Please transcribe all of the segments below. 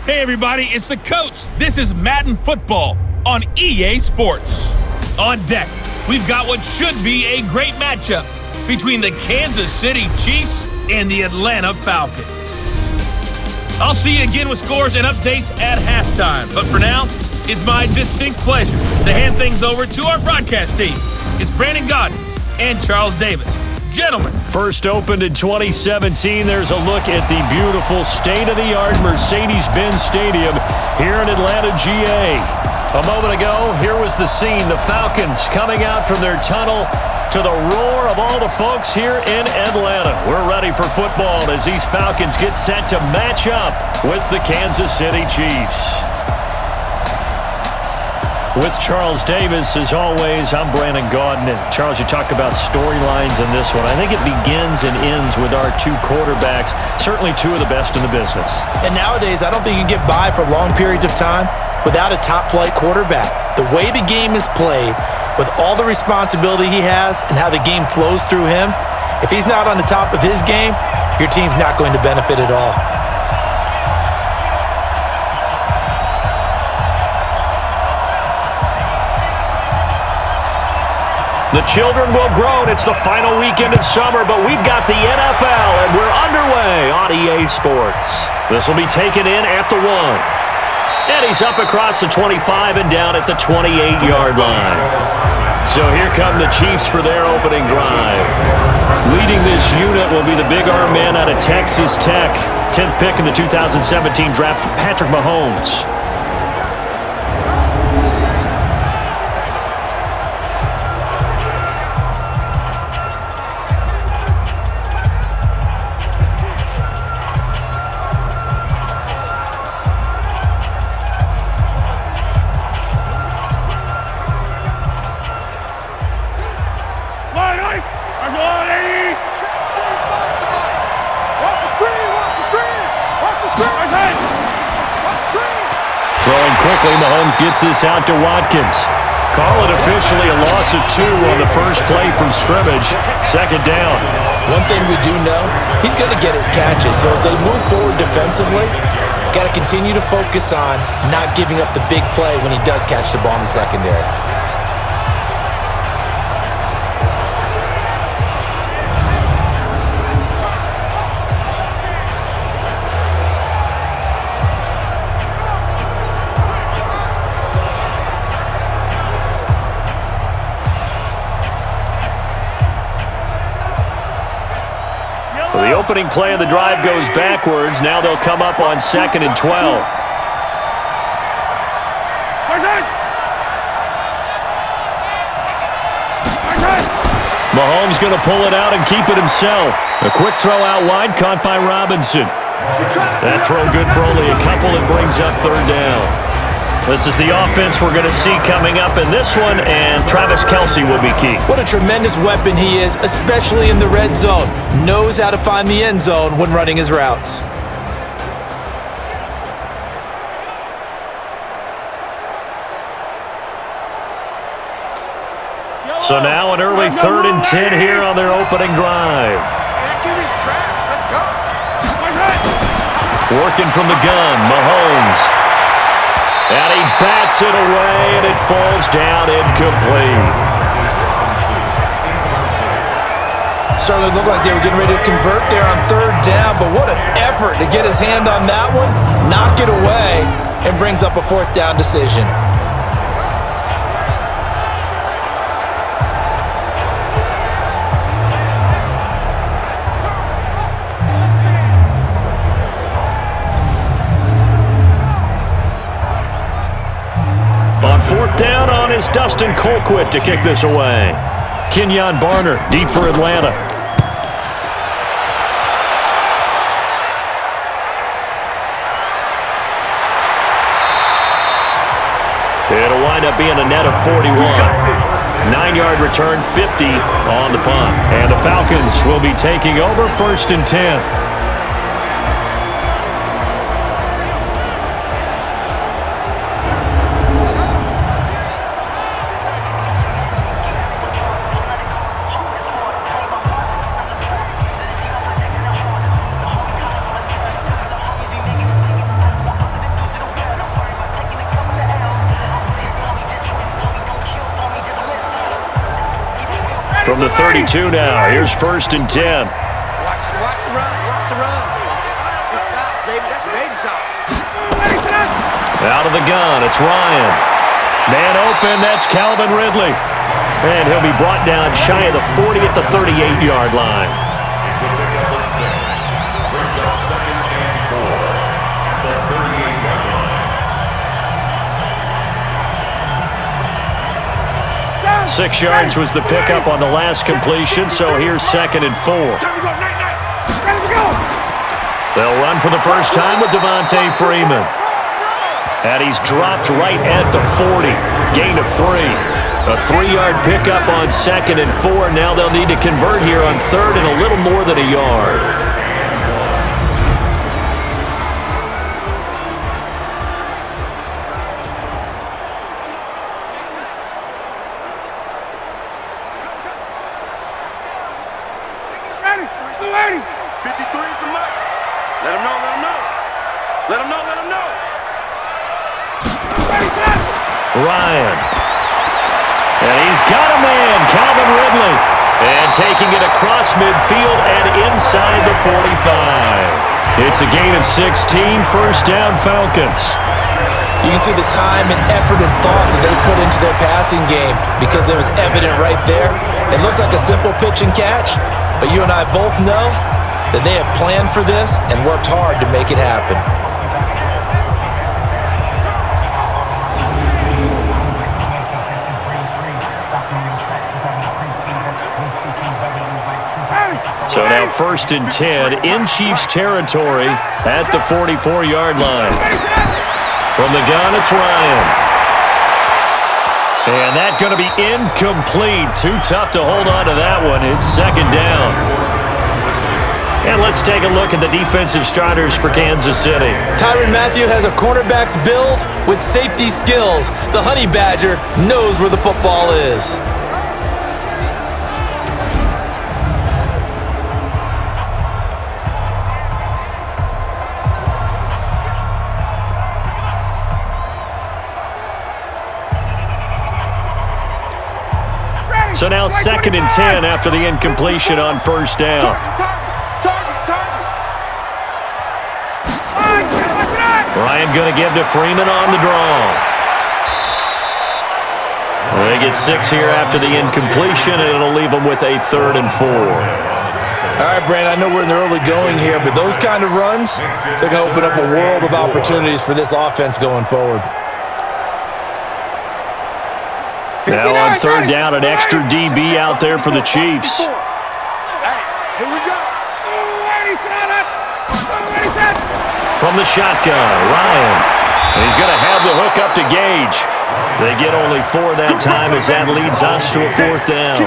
Hey everybody, it's the coach. This is Madden Football on EA Sports. On deck, we've got what should be a great matchup between the Kansas City Chiefs and the Atlanta Falcons. I'll see you again with scores and updates at halftime. But for now, it's my distinct pleasure to hand things over to our broadcast team. It's Brandon Godden and Charles Davis. Gentlemen. First opened in 2017, there's a look at the beautiful state-of-the-art Mercedes-Benz Stadium here in Atlanta, GA. A moment ago, here was the scene. The Falcons coming out from their tunnel to the roar of all the folks here in Atlanta. We're ready for football as these Falcons get set to match up with the Kansas City Chiefs. With Charles Davis, as always, I'm Brandon Godden. And Charles, you talk about storylines in this one. I think it begins and ends with our two quarterbacks, certainly two of the best in the business. And nowadays, I don't think you can get by for long periods of time without a top-flight quarterback. The way the game is played, with all the responsibility he has and how the game flows through him, if he's not on the top of his game, your team's not going to benefit at all. The children will groan. It's the final weekend of summer, but we've got the NFL, and we're underway on EA Sports. This will be taken in at the 1. And he's up across the 25 and down at the 28-yard line. So here come the Chiefs for their opening drive. Leading this unit will be the big arm man out of Texas Tech. 10th pick in the 2017 draft, Patrick Mahomes. Mahomes gets this out to Watkins. Call it officially a loss of 2 on the first play from scrimmage. Second down. One thing we do know, he's going to get his catches. So as they move forward defensively, got to continue to focus on not giving up the big play when he does catch the ball in the secondary. So the opening play of the drive goes backwards. Now they'll come up on 2nd and 12. Mahomes going to pull it out and keep it himself. A quick throw out wide, caught by Robinson. That throw good for only a couple and brings up 3rd down. This is the offense we're going to see coming up in this one, and Travis Kelce will be key. What a tremendous weapon he is, especially in the red zone. Knows how to find the end zone when running his routes. So now an early 3rd and 10 here on their opening drive. Working from the gun, Mahomes. And he bats it away, and it falls down incomplete. Started to look like they were getting ready to convert there on 3rd down, but what an effort to get his hand on that one, knock it away, and brings up a 4th down decision. On 4th down on is Dustin Colquitt to kick this away. Kenyon Barner deep for Atlanta. It'll wind up being a net of 41. 9-yard return, 50 on the punt. And the Falcons will be taking over 1st and 10. from the 32 now. Here's 1st and 10. Watch the run. Watch the run. Good side, baby. That's baby side. Out of the gun, it's Ryan. Man open, that's Calvin Ridley. And he'll be brought down shy of the 40 at the 38-yard line. Brings up 2nd and 4 at the 38-yard line. 6 yards was the pickup on the last completion, so here's 2nd and 4. They'll run for the first time with Devontae Freeman. And he's dropped right at the 40. Gain of 3. A 3-yard pickup on 2nd and 4. Now they'll need to convert here on 3rd and a little more than a yard. Ready. 53 is the mark. Let him know. Ryan. And he's got a man, Calvin Ridley. And taking it across midfield and inside the 45. It's a gain of 16, 1st down Falcons. You can see the time and effort and thought that they put into their passing game because it was evident right there. It looks like a simple pitch and catch, but you and I both know that they have planned for this and worked hard to make it happen. So now 1st and 10 in Chiefs territory at the 44-yard line. From the gun, it's Ryan. And that's going to be incomplete. Too tough to hold on to that one. It's 2nd down. And let's take a look at the defensive starters for Kansas City. Tyrann Mathieu has a cornerback's build with safety skills. The Honey Badger knows where the football is. So now 2nd and 10 after the incompletion on 1st down. Ryan going to give to Freeman on the draw. They get 6 here after the incompletion, and it'll leave them with a 3rd and 4. All right, Brandon, I know we're in the early going here, but those kind of runs, they're going to open up a world of opportunities for this offense going forward. Now on 3rd down, an extra DB out there for the Chiefs. Hey, here we go. From the shotgun, Ryan. And he's going to have the hook up to Gage. They get only 4 that time as that leads us to a 4th down.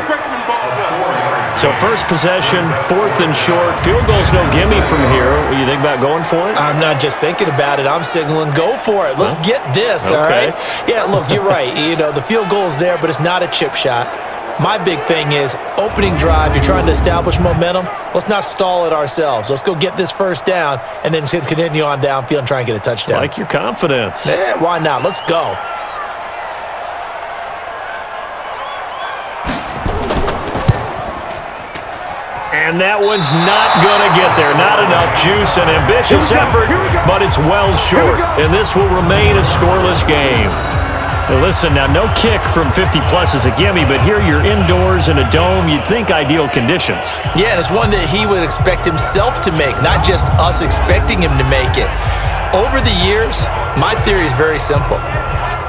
So first possession, 4th and short. Field goal's no gimme from here. What do you think about going for it? I'm not just thinking about it. I'm signaling go for it. Let's get this, all right? Yeah, look, you're right. You know, the field goal's there, but it's not a chip shot. My big thing is opening drive. You're trying to establish momentum. Let's not stall it ourselves. Let's go get this 1st down and then continue on downfield and try and get a touchdown. Like your confidence. Yeah, why not? Let's go. And that one's not going to get there. Not enough juice and ambitious effort, but it's well short. And this will remain a scoreless game. Now listen, now no kick from 50-plus is a gimme, but here you're indoors in a dome. You'd think ideal conditions. Yeah, and it's one that he would expect himself to make, not just us expecting him to make it. Over the years, my theory is very simple.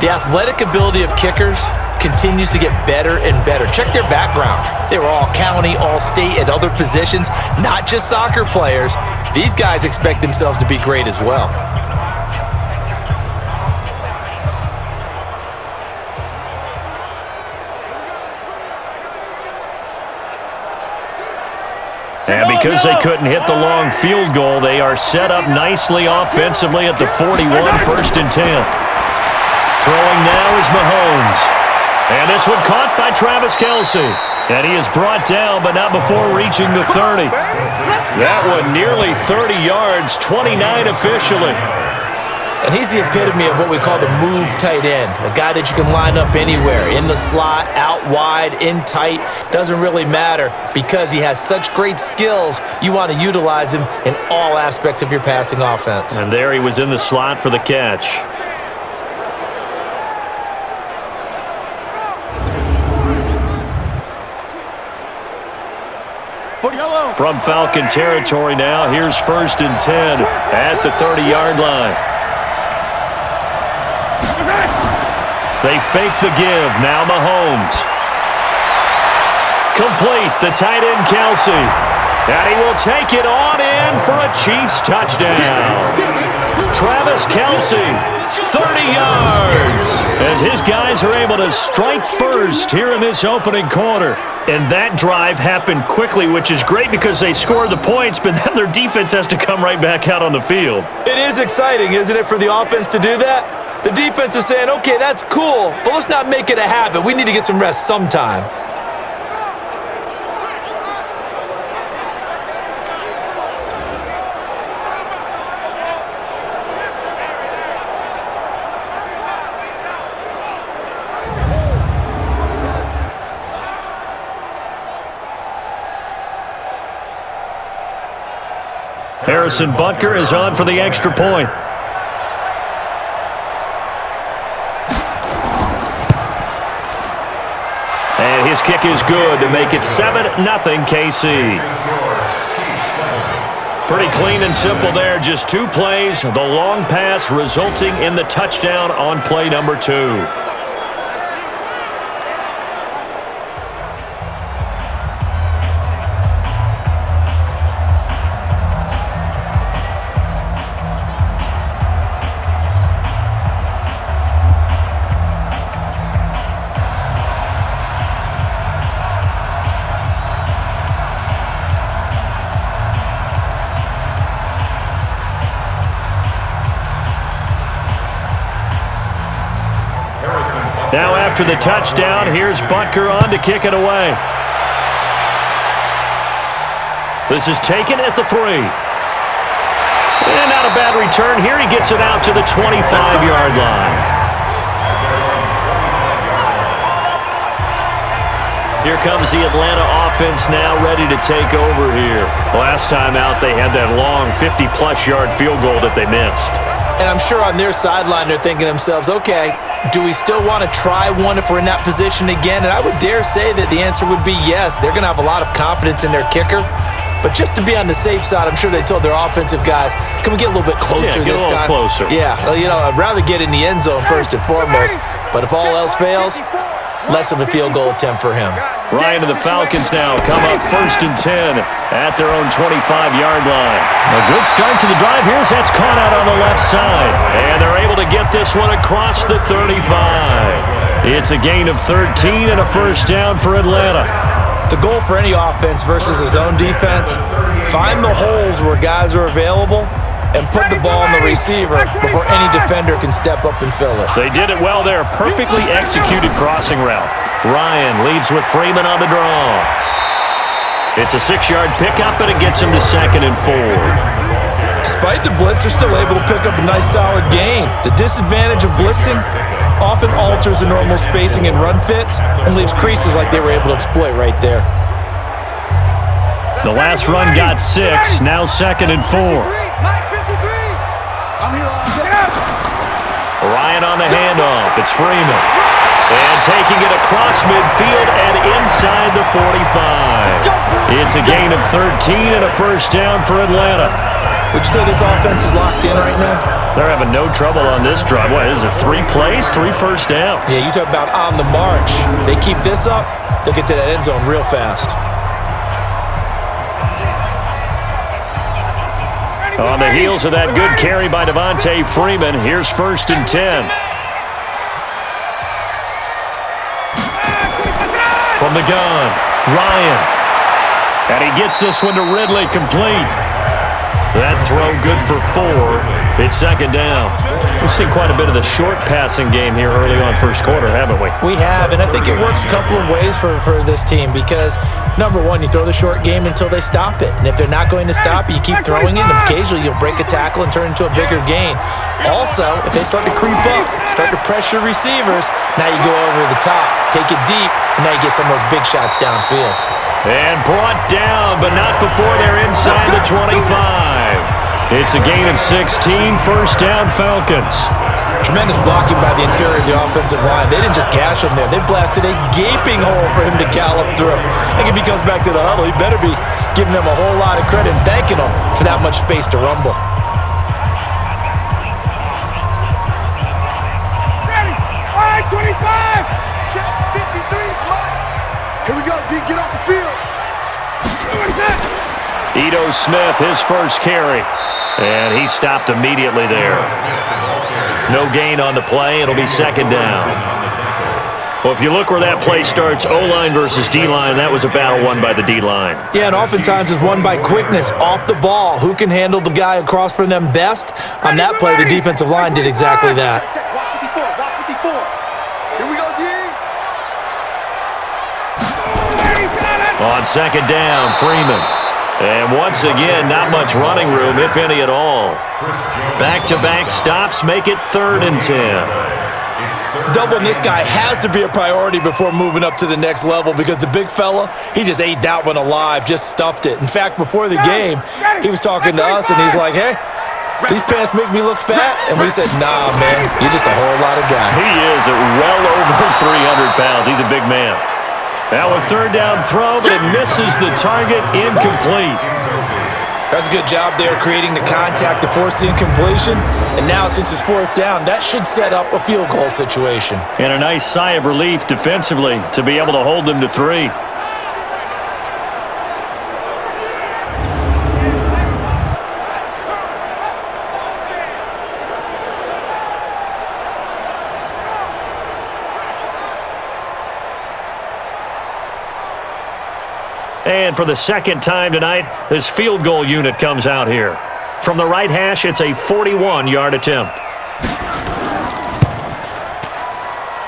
The athletic ability of kickers continues to get better and better. Check their background. They were all county, all state, at other positions, not just soccer players. These guys expect themselves to be great as well. And because they couldn't hit the long field goal, they are set up nicely offensively at the 41, 1st and 10. Throwing now is Mahomes. And this one caught by Travis Kelce. And he is brought down, but not before reaching the 30. That one nearly 30 yards, 29 officially. And he's the epitome of what we call the move tight end, a guy that you can line up anywhere, in the slot, out wide, in tight, doesn't really matter because he has such great skills. You want to utilize him in all aspects of your passing offense. And there he was in the slot for the catch. From Falcon territory now, here's 1st and 10 at the 30-yard line. They fake the give. Now Mahomes. Complete. The tight end, Kelsey. And he will take it on in for a Chiefs touchdown. Travis Kelsey, 30 yards. As his guys are able to strike first here in this opening quarter. And that drive happened quickly, which is great because they scored the points, but then their defense has to come right back out on the field. It is exciting, isn't it, for the offense to do that? The defense is saying, okay, that's cool, but let's not make it a habit. We need to get some rest sometime. Harrison Butker is on for the extra point. And his kick is good to make it 7-0 KC. Pretty clean and simple there. Just 2 plays. The long pass resulting in the touchdown on play number 2. Now after the touchdown, here's Butker on to kick it away. This is taken at the 3. And not a bad return here. He gets it out to the 25-yard line. Here comes the Atlanta offense now ready to take over here. Last time out, they had that long 50-plus yard field goal that they missed. And I'm sure on their sideline they're thinking to themselves, okay, do we still want to try one if we're in that position again? And I would dare say that the answer would be yes. They're going to have a lot of confidence in their kicker. But just to be on the safe side, I'm sure they told their offensive guys, can we get a little bit closer this time? Closer. Yeah, you know, I'd rather get in the end zone first and foremost. But if all else fails, less of a field goal attempt for him. Ryan and the Falcons now come up 1st and 10 at their own 25-yard line. A good start to the drive here as that's caught out on the left side. And they're able to get this one across the 35. It's a gain of 13 and a first down for Atlanta. The goal for any offense versus a zone defense, find the holes where guys are available and put the ball on the receiver before any defender can step up and fill it. They did it well there. Perfectly executed crossing route. Ryan leads with Freeman on the draw. It's a 6-yard pickup, and it gets him to 2nd and 4. Despite the blitz, they're still able to pick up a nice solid gain. The disadvantage of blitzing often alters the normal spacing and run fits and leaves creases like they were able to exploit right there. The last run got 6, now 2nd and 4. Ryan on the handoff. It's Freeman. And taking it across midfield and inside the 45. It's a gain of 13 and a first down for Atlanta. Would you say this offense is locked in right now? They're having no trouble on this drive. What is it, 3 plays, 3 first downs? Yeah, you talk about on the march. They keep this up, they'll get to that end zone real fast. On the heels of that good carry by Devontae Freeman, here's 1st and 10. From the gun, Ryan. And he gets this one to Ridley complete. That throw good for 4. It's second down. We've seen quite a bit of the short passing game here early on first quarter, haven't we? We have, and I think it works a couple of ways for this team because, number one, you throw the short game until they stop it. And if they're not going to stop it, you keep throwing it, and occasionally you'll break a tackle and turn it into a bigger gain. Also, if they start to creep up, start to pressure receivers, now you go over the top, take it deep, and now you get some of those big shots downfield. And brought down, but not before they're inside the 25. It's a gain of 16, first down Falcons. Tremendous blocking by the interior of the offensive line. They didn't just gash him there. They blasted a gaping hole for him to gallop through. I think if he comes back to the huddle, he better be giving them a whole lot of credit and thanking them for that much space to rumble. Ready? All right, 25. Check 53, fly. Here we go, D. Get off the field. Ito Smith, his first carry. And he stopped immediately there. No gain on the play. It'll be second down. Well, if you look where that play starts, O-line versus D-line, that was a battle won by the D-line. Yeah, and oftentimes it's won by quickness, off the ball. Who can handle the guy across from them best? On that play, the defensive line did exactly that. Walk 54. Here we go, D. On second down, Freeman. And once again, not much running room, if any at all. Back-to-back stops make it 3rd and 10. Doubling this guy has to be a priority before moving up to the next level because the big fella, he just ate that one alive, just stuffed it. In fact, before the game, he was talking to us, and he's like, hey, these pants make me look fat? And we said, nah, man, you're just a whole lot of guy. He is at well over 300 pounds. He's a big man. Now a 3rd down throw, but it misses the target, incomplete. That's a good job there creating the contact to force the incompletion. And now since it's 4th down, that should set up a field goal situation. And a nice sigh of relief defensively to be able to hold them to 3. And for the second time tonight, this field goal unit comes out here. From the right hash, it's a 41-yard attempt.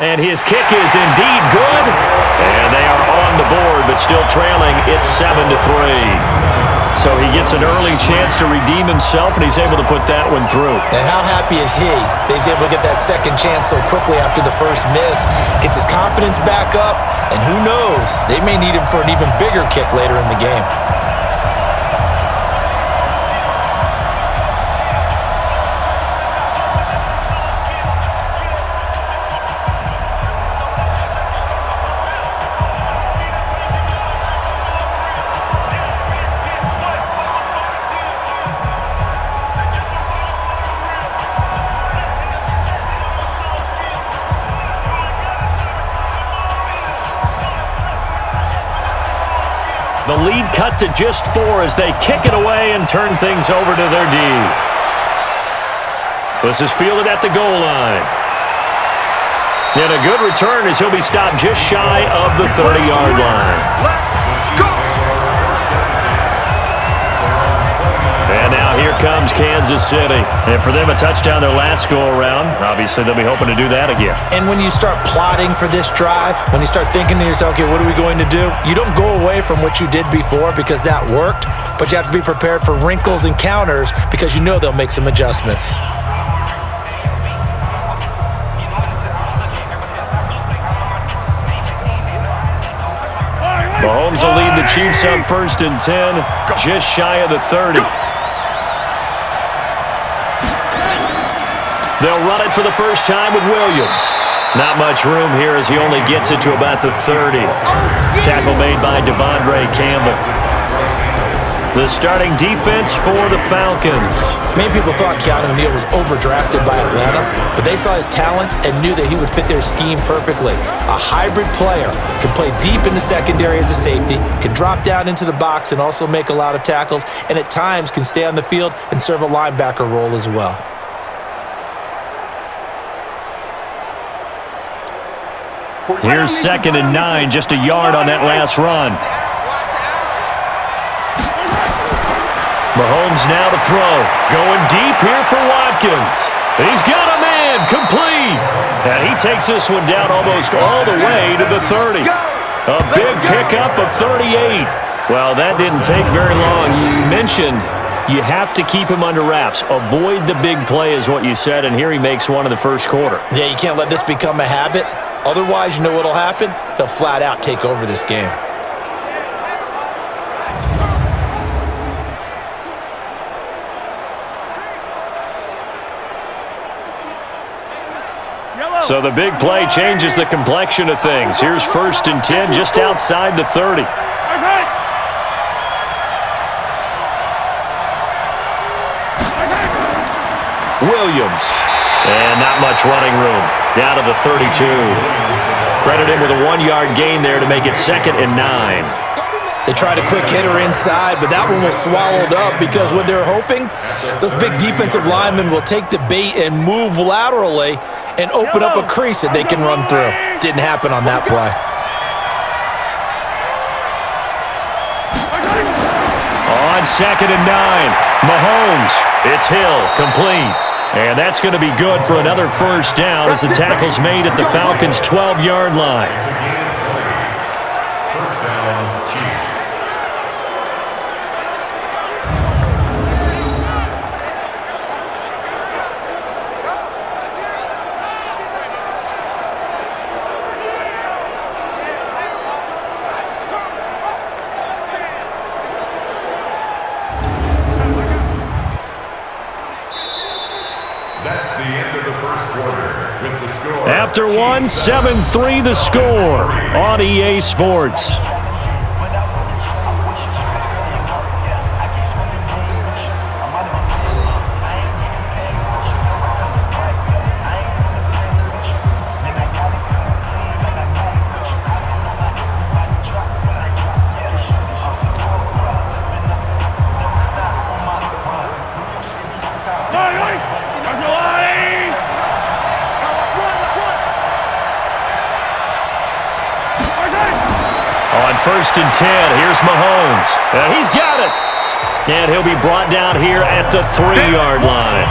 And his kick is indeed good. And they are on the board, but still trailing. It's 7-3. So he gets an early chance to redeem himself, and he's able to put that one through. And how happy is he that he's able to get that second chance so quickly after the first miss? Gets his confidence back up, and who knows, they may need him for an even bigger kick later in the game. The lead cut to just 4 as they kick it away and turn things over to their D. This is fielded at the goal line. And a good return as he'll be stopped just shy of the 30-yard line. Let's go. And now here comes Kansas City. And for them, a touchdown their last go-around. Obviously, they'll be hoping to do that again. And when you start plotting for this drive, when you start thinking to yourself, okay, what are we going to do? You don't go away from what you did before because that worked, but you have to be prepared for wrinkles and counters because you know they'll make some adjustments. Mahomes will lead the Chiefs up 1st and 10, just shy of the 30. They'll run it for the first time with Williams. Not much room here as he only gets it to about the 30. Tackle made by Devondre Campbell. The starting defense for the Falcons. Many people thought Keanu Neal was overdrafted by Atlanta, but they saw his talents and knew that he would fit their scheme perfectly. A hybrid player, can play deep in the secondary as a safety, can drop down into the box and also make a lot of tackles, and at times can stay on the field and serve a linebacker role as well. Here's 2nd and 9, just a yard on that last run. Mahomes now to throw. Going deep here for Watkins. He's got a man. Complete. And he takes this one down almost all the way to the 30. A big pickup of 38. Well, that didn't take very long. You mentioned you have to keep him under wraps. Avoid the big play is what you said, and here he makes one in the first quarter. Yeah, you can't let this become a habit. Otherwise, you know what'll happen? He'll flat out take over this game. So the big play changes the complexion of things. Here's 1st and 10 just outside the 30. Williams. And not much running room. Down to the 32. Credit him with a 1-yard gain there to make it 2nd and 9. They tried a quick hitter inside, but that one was swallowed up because what they're hoping, those big defensive linemen will take the bait and move laterally and open up a crease that they can run through. Didn't happen on that play. On 2nd and 9, Mahomes. It's Hill, complete. And that's going to be good for another first down as the tackle's made at the Falcons' 12-yard line. First down, Chiefs. After one, 7-3 the score on EA Sports. On 1st and 10, here's Mahomes. He's got it. And he'll be brought down here at the 3-yard line.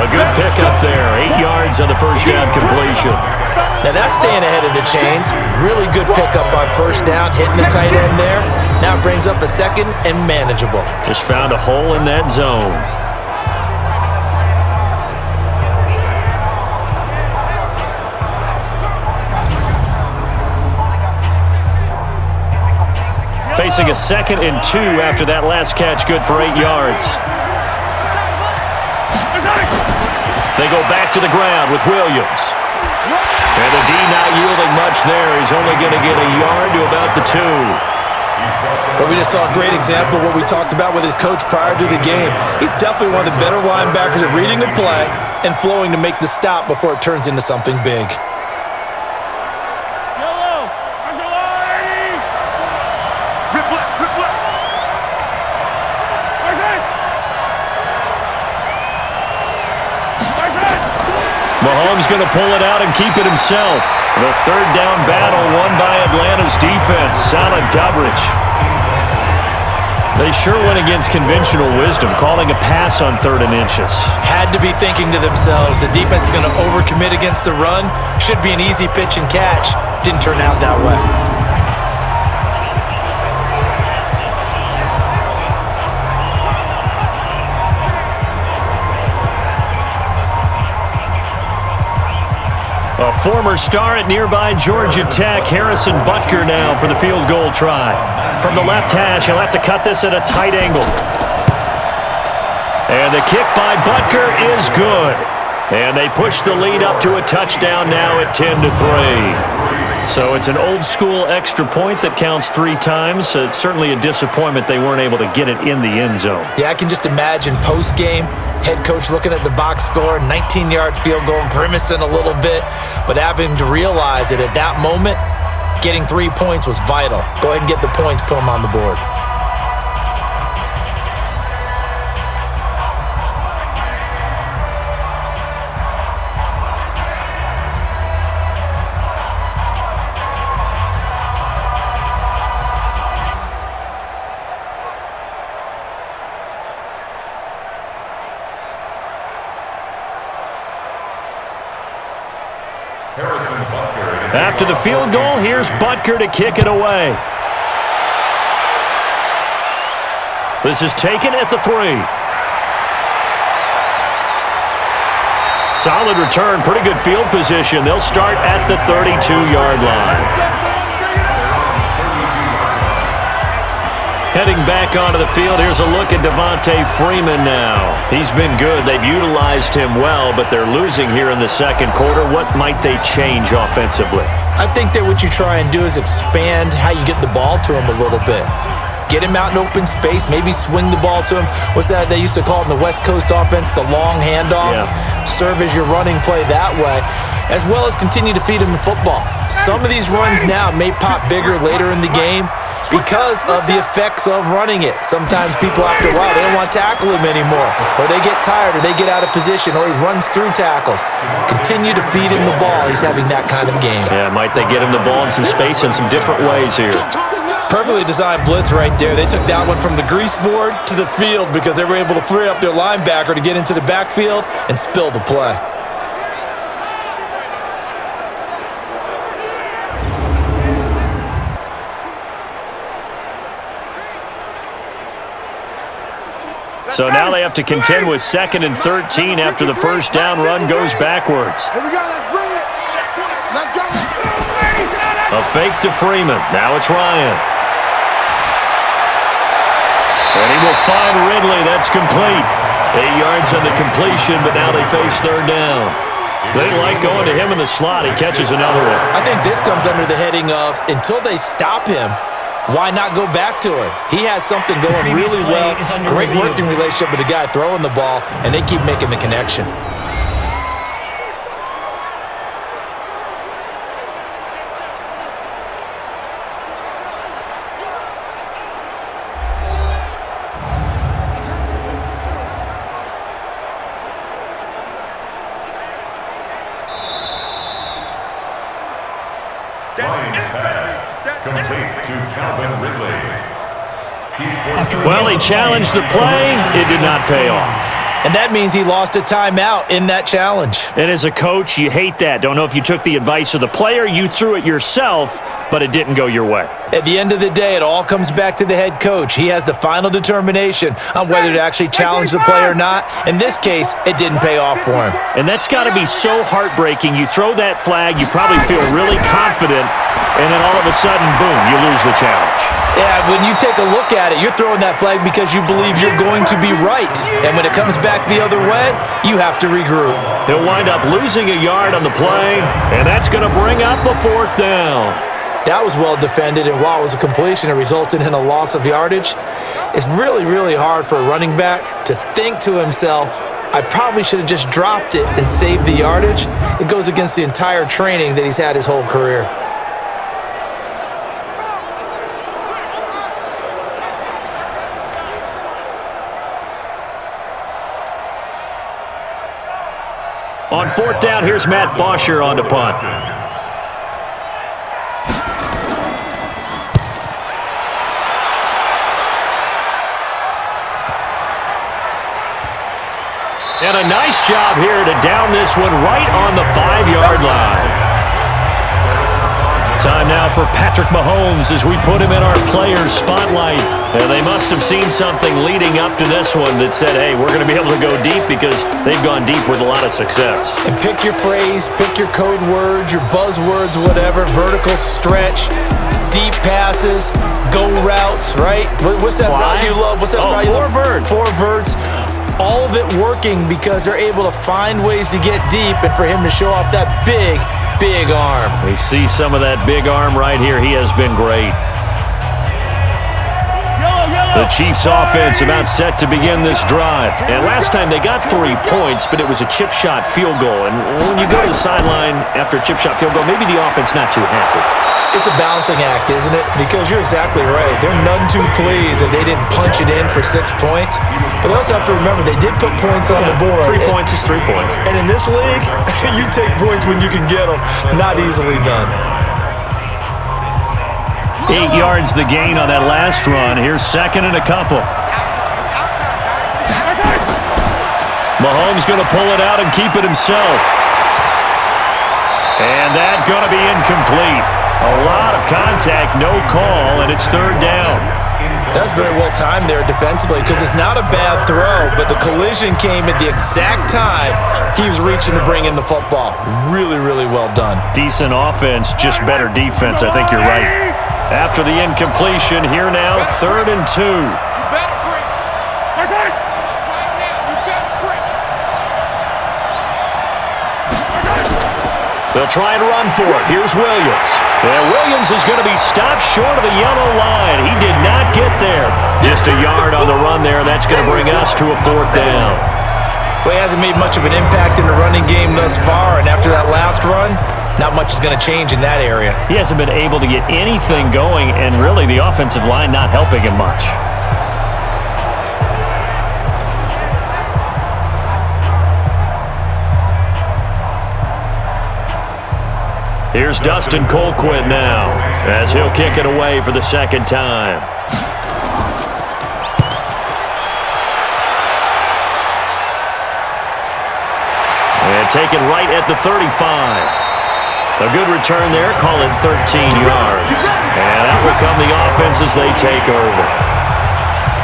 A good pickup there. 8 yards on the first down completion. Now that's staying ahead of the chains. Really good pickup on first down, hitting the tight end there. Now it brings up a 2nd and manageable. Just found a hole in that zone. Facing a 2nd and 2 after that last catch, good for 8 yards. They go back to the ground with Williams. And the D not yielding much there. He's only going to get a yard to about the 2. But we just saw a great example of what we talked about with his coach prior to the game. He's definitely one of the better linebackers at reading a play and flowing to make the stop before it turns into something big. Mahomes going to pull it out and keep it himself. The 3rd down battle won by Atlanta's defense. Solid coverage. They sure went against conventional wisdom, calling a pass on 3rd and inches. Had to be thinking to themselves, the defense is going to overcommit against the run. Should be an easy pitch and catch. Didn't turn out that way. A former star at nearby Georgia Tech, Harrison Butker now for the field goal try. From the left hash, he'll have to cut this at a tight angle. And the kick by Butker is good. And they push the lead up to a touchdown now at 10-3. So it's an old-school extra point that counts 3 times. It's certainly a disappointment they weren't able to get it in the end zone. Yeah, I can just imagine post-game, head coach looking at the box score, 19-yard field goal, grimacing a little bit, but having to realize that at that moment, getting 3 points was vital. Go ahead and get the points, put them on the board. After the field goal, here's Butker to kick it away. This is taken at the 3. Solid return, pretty good field position. They'll start at the 32-yard line. Heading back onto the field, here's a look at Devontae Freeman now. He's been good. They've utilized him well, but they're losing here in the second quarter. What might they change offensively? I think that what you try and do is expand how you get the ball to him a little bit. Get him out in open space, maybe swing the ball to him. What's that they used to call it in the West Coast offense, the long handoff? Yeah. Serve as your running play that way, as well as continue to feed him the football. Some of these runs now may pop bigger later in the game because of the effects of running it. Sometimes people, after a while, they don't want to tackle him anymore, or they get tired, or they get out of position, or he runs through tackles. Continue to feed him the ball. He's having that kind of game. Yeah, might they get him the ball in some space in some different ways here. Perfectly designed blitz right there. They took that one from the grease board to the field because they were able to free up their linebacker to get into the backfield and spill the play. So now they have to contend with 2nd and 13 after the first down run goes backwards. Here we go, let's bring it. Let's go. A fake to Freeman. Now it's Ryan. And he will find Ridley. That's complete. 8 yards on the completion, but now they face 3rd down. They like going to him in the slot. He catches another one. I think this comes under the heading of until they stop him, why not go back to it? He has something going really well. Great working relationship with the guy throwing the ball, and they keep making the connection. Well, he challenged the play. It did not pay off. And that means he lost a timeout in that challenge. And as a coach, you hate that. Don't know if you took the advice of the player, you threw it yourself, but it didn't go your way. At the end of the day, it all comes back to the head coach. He has the final determination on whether to actually challenge the play or not. In this case, it didn't pay off for him. And that's got to be so heartbreaking. You throw that flag, you probably feel really confident, and then all of a sudden, boom, you lose the challenge. Yeah, when you take a look at it, you're throwing that flag because you believe you're going to be right. And when it comes back the other way, you have to regroup. He'll wind up losing a yard on the play, and that's going to bring up a 4th down. That was well defended, and while it was a completion, it resulted in a loss of yardage. It's really, really hard for a running back to think to himself, I probably should have just dropped it and saved the yardage. It goes against the entire training that he's had his whole career. On 4th down, here's Matt Bosher on to punt. And a nice job here to down this one right on the 5-yard line. Time now for Patrick Mahomes as we put him in our players' spotlight. And they must have seen something leading up to this one that said, hey, we're going to be able to go deep because they've gone deep with a lot of success. And pick your phrase, pick your code words, your buzzwords, whatever, vertical stretch, deep passes, go routes, right? What's that route you love? What's that route you love? 4 verts. All of it working because they're able to find ways to get deep and for him to show off that big arm. We see some of that big arm right here. He has been great. The Chiefs offense about set to begin this drive. And last time they got 3 points, but it was a chip shot field goal. And when you go to the sideline after a chip shot field goal, maybe the offense not too happy. It's a balancing act, isn't it? Because you're exactly right. They're none too pleased that they didn't punch it in for 6 points. But they also have to remember they did put points on the board. 3 points is 3 points. And in this league, you take points when you can get them. Not easily done. 8 yards the gain on that last run. Here's 2nd and a couple. Mahomes going to pull it out and keep it himself. And that's going to be incomplete. A lot of contact, no call, and it's third down. That's very well timed there defensively because it's not a bad throw, but the collision came at the exact time he was reaching to bring in the football. Really, really well done. Decent offense, just better defense. I think you're right. After the incompletion, here now, 3rd and 2. They'll try and run for it. Here's Williams. And Williams is going to be stopped short of the yellow line. He did not get there. Just a yard on the run there. That's going to bring us to a 4th down. Well, he hasn't made much of an impact in the running game thus far, and after that last run, not much is going to change in that area. He hasn't been able to get anything going, and really the offensive line not helping him much. Here's Dustin Colquitt now, as he'll kick it away for the 2nd time. And taken right at the 35. A good return there, call it 13 yards. And out will come the offense as they take over.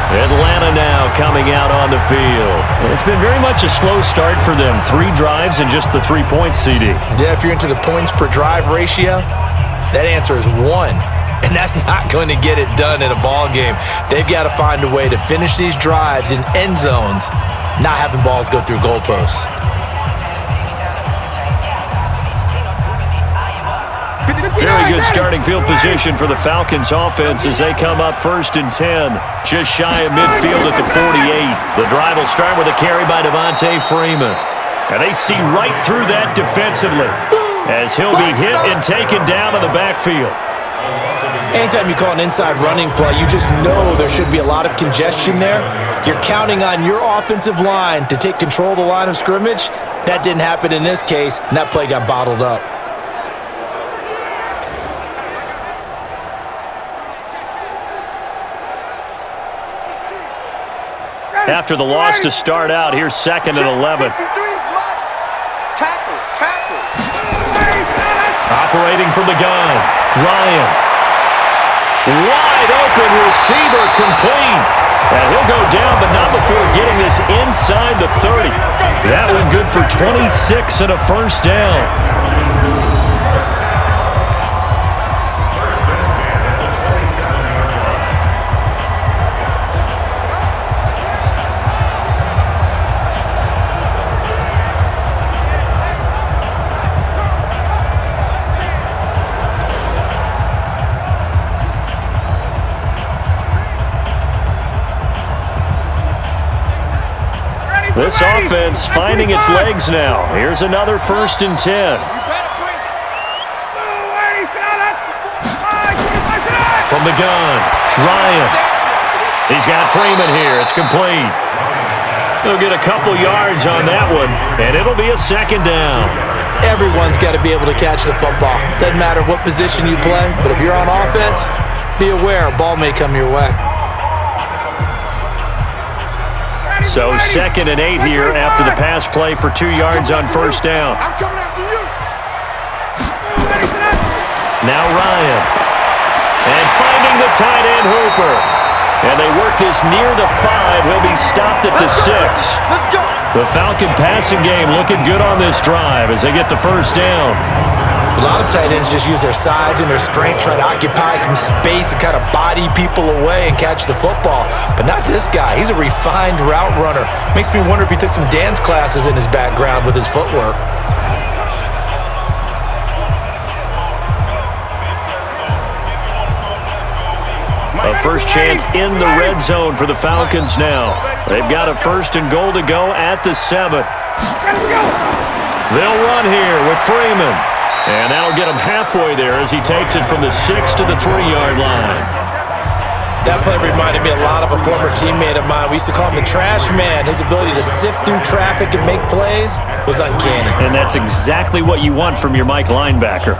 Atlanta now coming out on the field. It's been very much a slow start for them. 3 drives and just the 3 points, CD. Yeah, if you're into the points per drive ratio, that answer is 1. And that's not going to get it done in a ball game. They've got to find a way to finish these drives in end zones, not having balls go through goalposts. Very good starting field position for the Falcons offense as they come up 1st and 10. Just shy of midfield at the 48. The drive will start with a carry by Devontae Freeman. And they see right through that defensively as he'll be hit and taken down in the backfield. Anytime you call an inside running play, you just know there should be a lot of congestion there. You're counting on your offensive line to take control of the line of scrimmage. That didn't happen in this case, and that play got bottled up. After the loss to start out, here's 2nd and 11. Tackles. Operating from the gun, Ryan. Wide open receiver complete. And he'll go down, but not before getting this inside the 30. That one good for 26 and a 1st down. This offense finding its legs now. Here's another 1st and 10. From the gun, Ryan. He's got Freeman here. It's complete. He'll get a couple yards on that one, and it'll be a 2nd down. Everyone's got to be able to catch the football. Doesn't matter what position you play, but if you're on offense, be aware a ball may come your way. So 2nd and 8 here after the pass play for 2 yards on 1st down. Now Ryan. And finding the tight end Hooper. And they work this near the 5. He'll be stopped at the 6. The Falcon passing game looking good on this drive as they get the 1st down. A lot of tight ends just use their size and their strength, try to occupy some space and kind of body people away and catch the football. But not this guy. He's a refined route runner. Makes me wonder if he took some dance classes in his background with his footwork. A first chance in the red zone for the Falcons now. They've got a 1st and goal to go at the 7. They'll run here with Freeman. And that'll get him halfway there as he takes it from the 6 to the 3-yard line. That play reminded me a lot of a former teammate of mine. We used to call him the trash man. His ability to sift through traffic and make plays was uncanny. And that's exactly what you want from your Mike linebacker.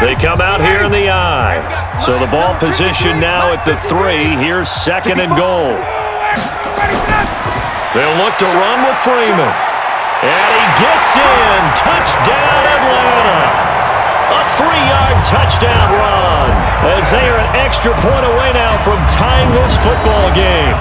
They come out here in the eye. So the ball position now at the 3. Here's 2nd and goal. They'll look to run with Freeman. And he gets in. Touchdown, Atlanta. A 3-yard touchdown run as they are an extra point away now from tying this football game.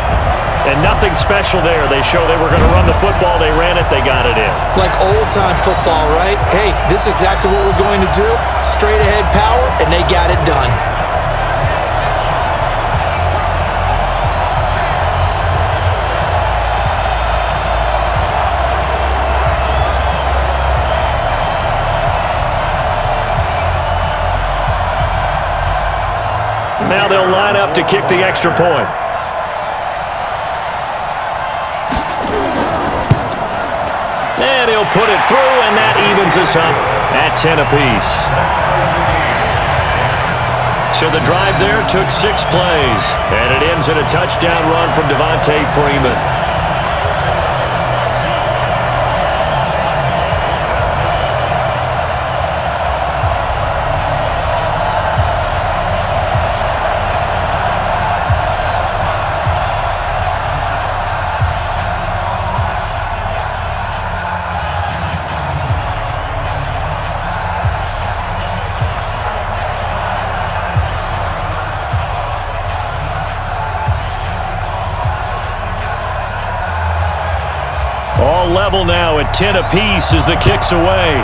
And nothing special there. They show they were going to run the football. They ran it. They got it in. Like old-time football, right? Hey, this is exactly what we're going to do. Straight-ahead power, and they got it done. Now they'll line up to kick the extra point. And he'll put it through, and that evens us up at 10 apiece. So the drive there took 6 plays, and it ends in a touchdown run from Devontae Freeman. All level now at 10 apiece as the kick's away.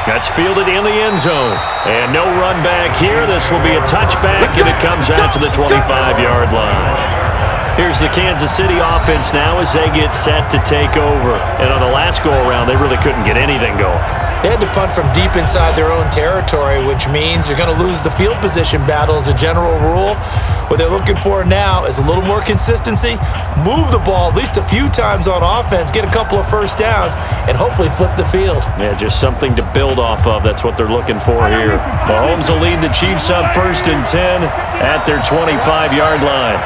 That's fielded in the end zone. And no run back here. This will be a touchback, and it comes out to the 25-yard line. Here's the Kansas City offense now as they get set to take over. And on the last go-around, they really couldn't get anything going. They had to punt from deep inside their own territory, which means you're going to lose the field position battle as a general rule. What they're looking for now is a little more consistency, move the ball at least a few times on offense, get a couple of first downs, and hopefully flip the field. Yeah, just something to build off of. That's what they're looking for here. Mahomes will lead the Chiefs up 1st and 10 at their 25-yard line.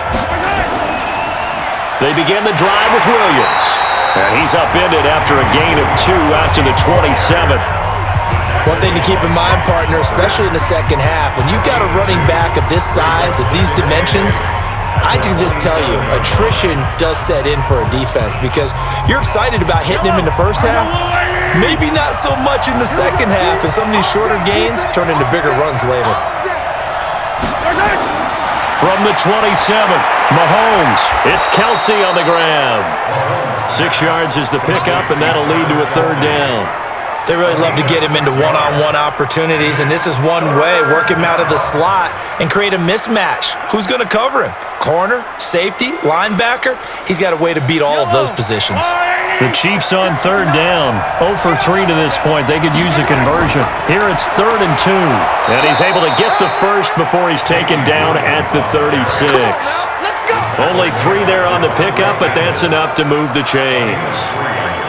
They begin the drive with Williams. And he's upended after a gain of 2 out to the 27th. One thing to keep in mind, partner, especially in the second half, when you've got a running back of this size, of these dimensions, I can just tell you, attrition does set in for a defense because you're excited about hitting him in the first half, maybe not so much in the second half, and some of these shorter gains turn into bigger runs later. From the 27, Mahomes. It's Kelsey on the grab. 6 yards is the pickup, and that'll lead to a 3rd down. They really love to get him into one-on-one opportunities, and this is one way, work him out of the slot and create a mismatch. Who's going to cover him? Corner, safety, linebacker? He's got a way to beat all of those positions. The Chiefs on 3rd down. 0 for 3 to this point. They could use a conversion. Here it's 3rd and 2. And he's able to get the first before he's taken down at the 36. Only 3 there on the pickup, but that's enough to move the chains.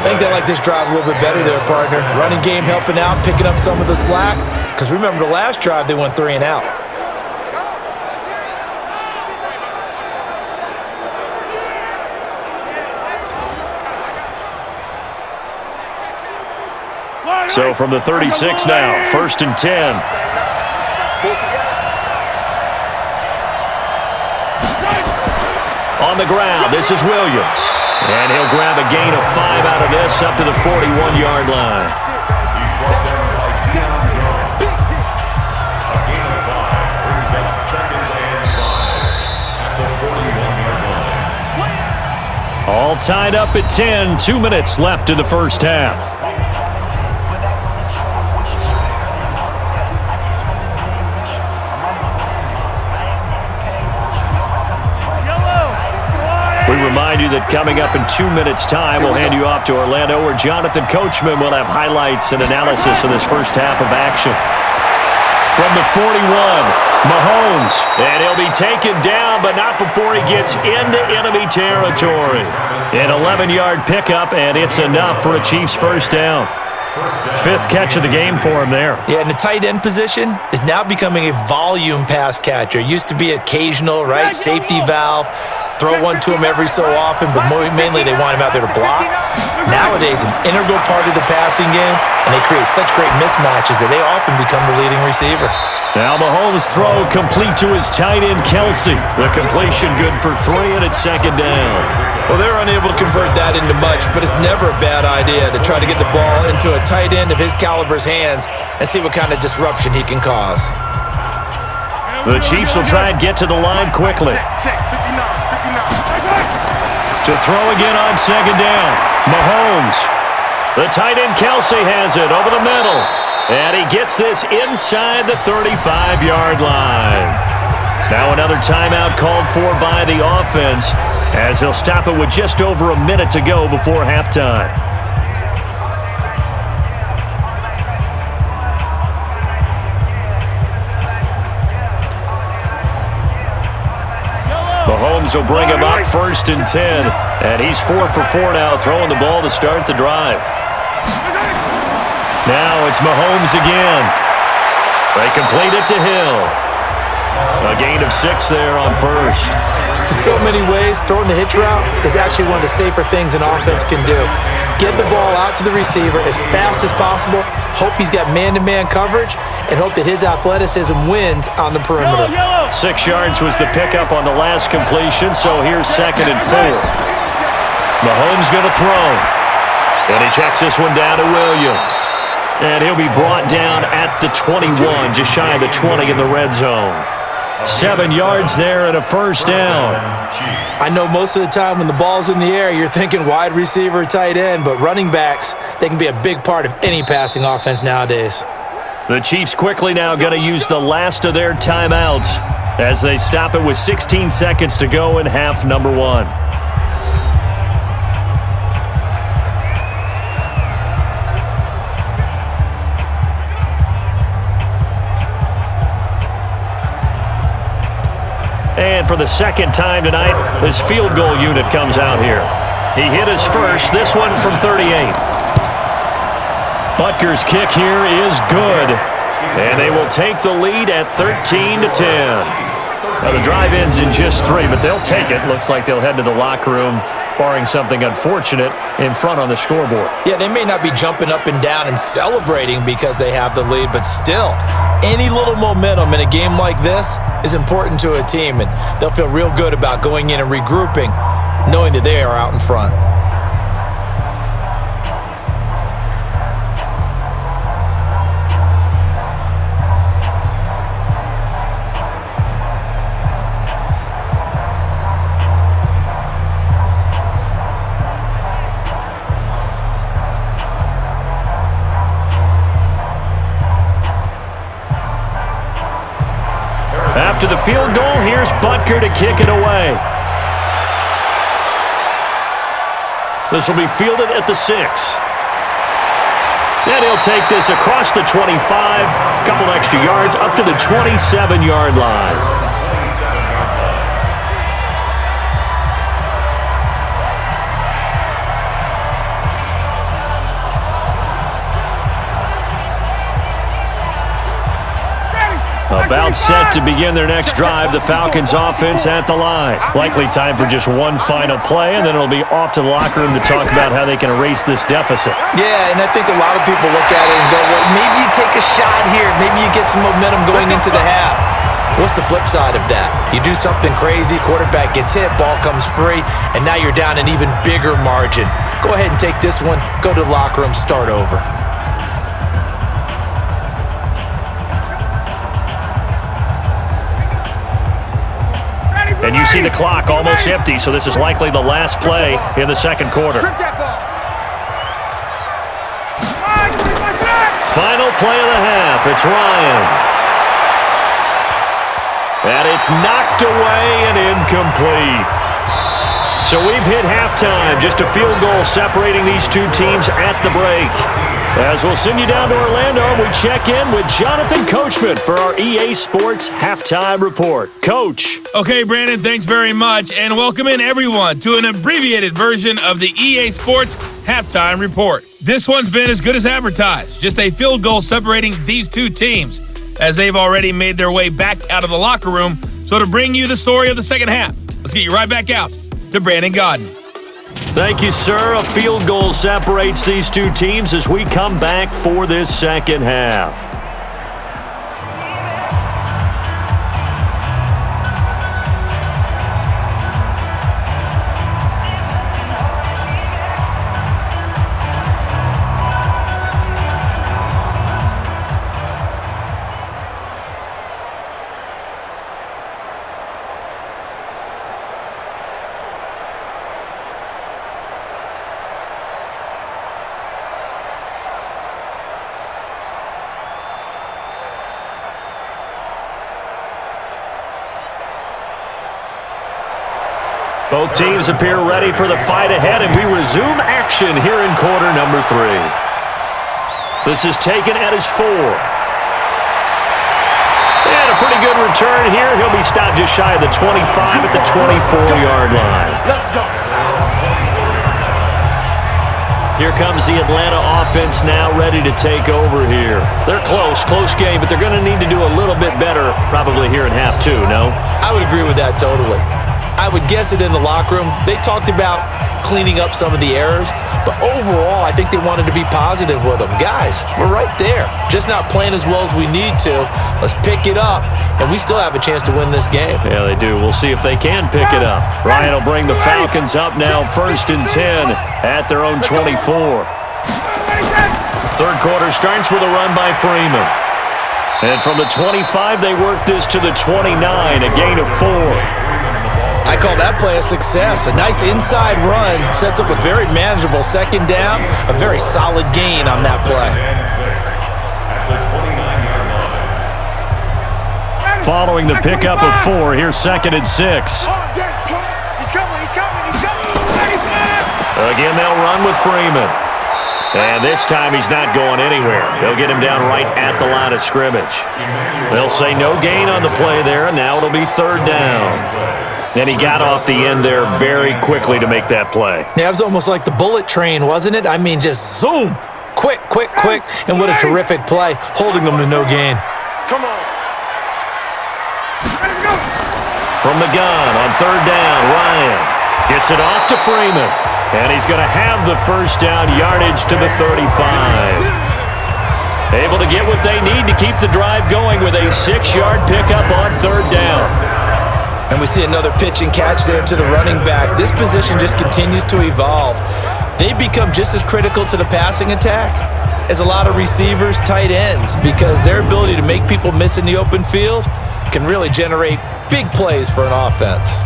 I think they like this drive a little bit better there, partner. Running game helping out, picking up some of the slack. Because remember the last drive, they went 3 and out. So from the 36 now, 1st and 10. On the ground, this is Williams. And he'll grab a gain of 5 out of this up to the 41-yard line. A gain of 5 brings up 2nd and 5 at the 41-yard line. All tied up at 10, 2 minutes left in the first half. We remind you that coming up in 2 minutes' time, we'll hand you off to Orlando, where Jonathan Coachman will have highlights and analysis of this first half of action. From the 41, Mahomes, and he'll be taken down, but not before he gets into enemy territory. An 11-yard pickup, and it's enough for a Chiefs first down. 5th catch of the game for him there. Yeah, and the tight end position is now becoming a volume pass catcher. Used to be occasional, right? Safety valve. throw one to him every so often, but mainly they want him out there to block. Nowadays, an integral part of the passing game, and they create such great mismatches that they often become the leading receiver. Now Mahomes' throw complete to his tight end, Kelsey. The completion good for 3, and it's second down. Well, they're unable to convert that into much, but it's never a bad idea to try to get the ball into a tight end of his caliber's hands and see what kind of disruption he can cause. The Chiefs will try and get to the line quickly. To throw again on second down, Mahomes. The tight end, Kelsey, has it over the middle. And he gets this inside the 35-yard line. Now another timeout called for by the offense as they'll stop it with just over a minute to go before halftime. Mahomes will bring him up 1st and 10. And he's 4 for 4 now, throwing the ball to start the drive. Now it's Mahomes again. They complete it to Hill. A gain of 6 there on 1st. In so many ways, throwing the hitch route is actually one of the safer things an offense can do. Get the ball out to the receiver as fast as possible, hope he's got man-to-man coverage, and hope that his athleticism wins on the perimeter. 6 yards was the pickup on the last completion, so here's 2nd and 4. Mahomes going to throw. And he checks this one down to Williams. And he'll be brought down at the 21, just shy of the 20 in the red zone. 7 yards there and a 1st down. I know most of the time when the ball's in the air, you're thinking wide receiver, tight end, but running backs, they can be a big part of any passing offense nowadays. The Chiefs quickly now going to use the last of their timeouts as they stop it with 16 seconds to go in half number 1. And for the second time tonight, this field goal unit comes out here. He hit his first, this one from 38. Butker's kick here is good. And they will take the lead at 13-10. Now the drive ends in just 3, but they'll take it. Looks like they'll head to the locker room, barring something unfortunate in front on the scoreboard. Yeah, they may not be jumping up and down and celebrating because they have the lead, but still, any little momentum in a game like this is important to a team, and they'll feel real good about going in and regrouping, knowing that they are out in front. After the field goal, here's Butker to kick it away. This will be fielded at the 6. And he'll take this across the 25, a couple extra yards, up to the 27-yard line. About set to begin their next drive, the Falcons offense at the line. Likely time for just one final play, and then it'll be off to the locker room to talk about how they can erase this deficit. Yeah, and I think a lot of people look at it and go, well, maybe you take a shot here. Maybe you get some momentum going into the half. What's the flip side of that? You do something crazy, quarterback gets hit, ball comes free, and now you're down an even bigger margin. Go ahead and take this one, go to the locker room, start over. And you see the clock almost empty, so this is likely the last play in the second quarter. Final play of the half. It's Ryan. And it's knocked away and incomplete. So we've hit halftime. Just a field goal separating these two teams at the break. As we'll send you down to Orlando, we check in with Jonathan Coachman for our EA Sports Halftime Report. Coach. Okay, Brandon, thanks very much, and welcome in everyone to an abbreviated version of the EA Sports Halftime Report. This one's been as good as advertised, just a field goal separating these two teams, as they've already made their way back out of the locker room. So to bring you the story of the second half, Let's get you right back out to Brandon Gaudin. Thank you, sir. A field goal separates these two teams as we come back for this second half. Both teams appear ready for the fight ahead, and we resume action here in quarter number 3. This is taken at his 4. And a pretty good return here. He'll be stopped just shy of the 25 at the 24-yard line. Let's go. Here comes the Atlanta offense now ready to take over here. They're close game, but they're going to need to do a little bit better probably here in half 2, no? I would agree with that totally. I would guess it in the locker room. They talked about cleaning up some of the errors, but overall, I think they wanted to be positive with them. Guys, we're right there. Just not playing as well as we need to. Let's pick it up, and we still have a chance to win this game. Yeah, they do. We'll see if they can pick it up. Ryan will bring the Falcons up now, 1st and 10 at their own 24. Third quarter starts with a run by Freeman. And from the 25, they work this to the 29, a gain of 4. I call that play a success. A nice inside run sets up a very manageable second down. A very solid gain on that play. Following the pickup of 4, here's 2nd and 6. He's coming. Again, they'll run with Freeman. And this time he's not going anywhere. They'll get him down right at the line of scrimmage. They'll say no gain on the play there, and now it'll be 3rd down. And he got off the end there very quickly to make that play. Yeah, it was almost like the bullet train, wasn't it? I mean, just zoom. Quick. And what a terrific play, holding them to no gain. Come on. From the gun on 3rd down, Ryan gets it off to Freeman. And he's going to have the first down yardage to the 35. Able to get what they need to keep the drive going with a 6-yard pickup on 3rd down. And we see another pitch and catch there to the running back. This position just continues to evolve. They become just as critical to the passing attack as a lot of receivers, tight ends, because their ability to make people miss in the open field can really generate big plays for an offense.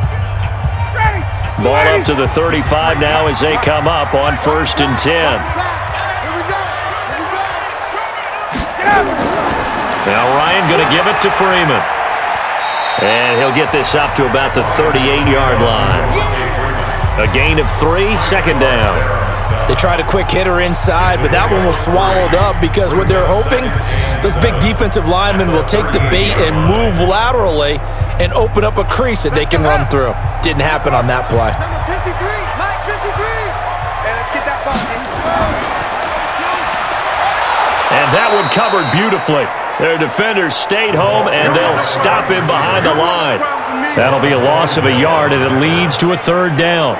Ball up to the 35 now as they come up on 1st and 10. Now Ryan going to give it to Freeman. And he'll get this up to about the 38-yard line. A gain of 3, 2nd down. They tried a quick hitter inside, but that one was swallowed up because what they're hoping, those big defensive linemen will take the bait and move laterally and open up a crease that they can run through. Didn't happen on that play. Number 53, Mike 53. And let's get that ball. And that one covered beautifully. Their defenders stayed home, and they'll stop him behind the line. That'll be a loss of a yard, and it leads to a 3rd down.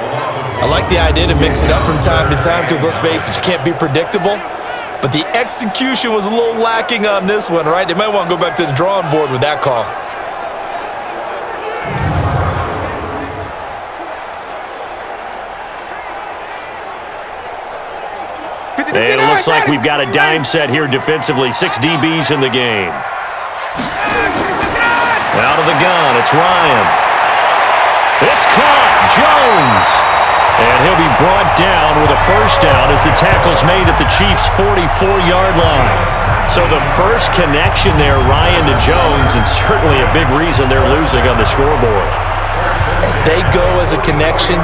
I like the idea to mix it up from time to time because, let's face it, you can't be predictable. But the execution was a little lacking on this one, right? They might want to go back to the drawing board with that call. And it looks like we've got a dime set here defensively. 6 DBs in the game. Out of the gun, it's Ryan. It's caught, Jones. And he'll be brought down with a first down as the tackle's made at the Chiefs' 44-yard line. So the first connection there, Ryan to Jones, and certainly a big reason they're losing on the scoreboard. As they go as a connection,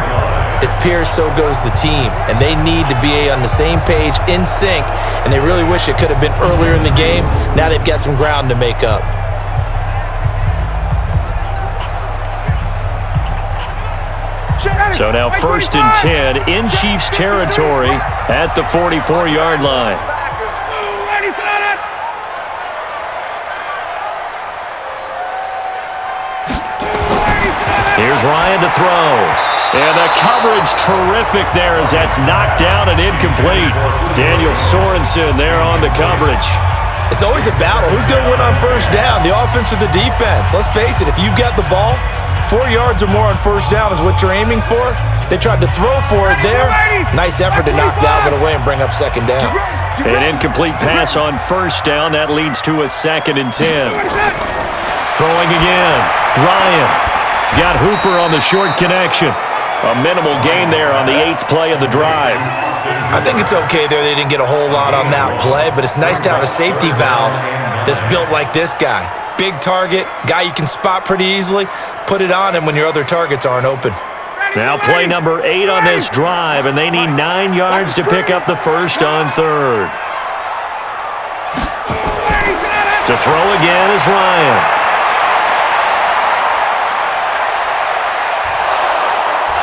it appears so goes the team, and they need to be on the same page, in sync, and they really wish it could have been earlier in the game. Now they've got some ground to make up. So now 1st and 10 in Chiefs territory at the 44-yard line. Here's Here's Ryan to throw. And the coverage terrific there as that's knocked down and incomplete. Daniel Sorensen there on the coverage. It's always a battle. Who's going to win on first down, the offense or the defense? Let's face it, if you've got the ball, 4 yards or more on first down is what you're aiming for. They tried to throw for it there. Nice effort to knock that one away and bring up second down. An incomplete pass on first down. That leads to a 2nd and 10. Throwing again. Ryan. He's got Hooper on the short connection. A minimal gain there on the 8th play of the drive. I think it's okay there. They didn't get a whole lot on that play, but it's nice to have a safety valve that's built like this guy. Big target, guy you can spot pretty easily. Put it on him when your other targets aren't open. Now play number 8 on this drive, and they need 9 yards to pick up the first on 3rd. To throw again is Ryan.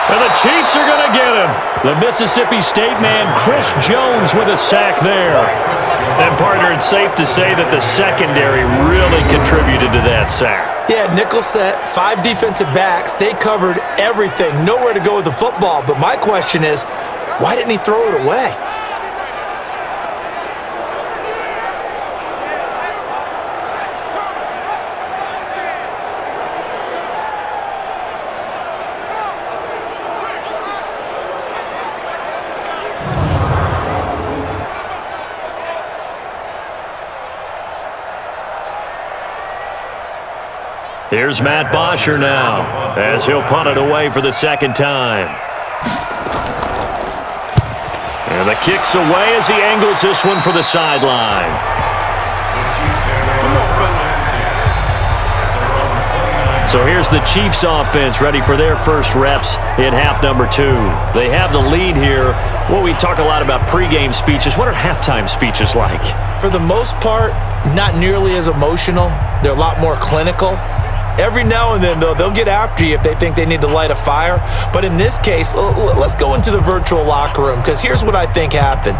And the Chiefs are going to get him. The Mississippi State man, Chris Jones, with a sack there. And, partner, it's safe to say that the secondary really contributed to that sack. Yeah, nickel set, 5 defensive backs. They covered everything. Nowhere to go with the football. But my question is, why didn't he throw it away? Here's Matt Bosher now as he'll punt it away for the 2nd time. And the kick's away as he angles this one for the sideline. So here's the Chiefs offense ready for their first reps in half number 2. They have the lead here. Well, we talk a lot about pregame speeches. What are halftime speeches like? For the most part, not nearly as emotional. They're a lot more clinical. Every now and then, though, they'll get after you if they think they need to light a fire. But in this case, let's go into the virtual locker room, because here's what I think happened.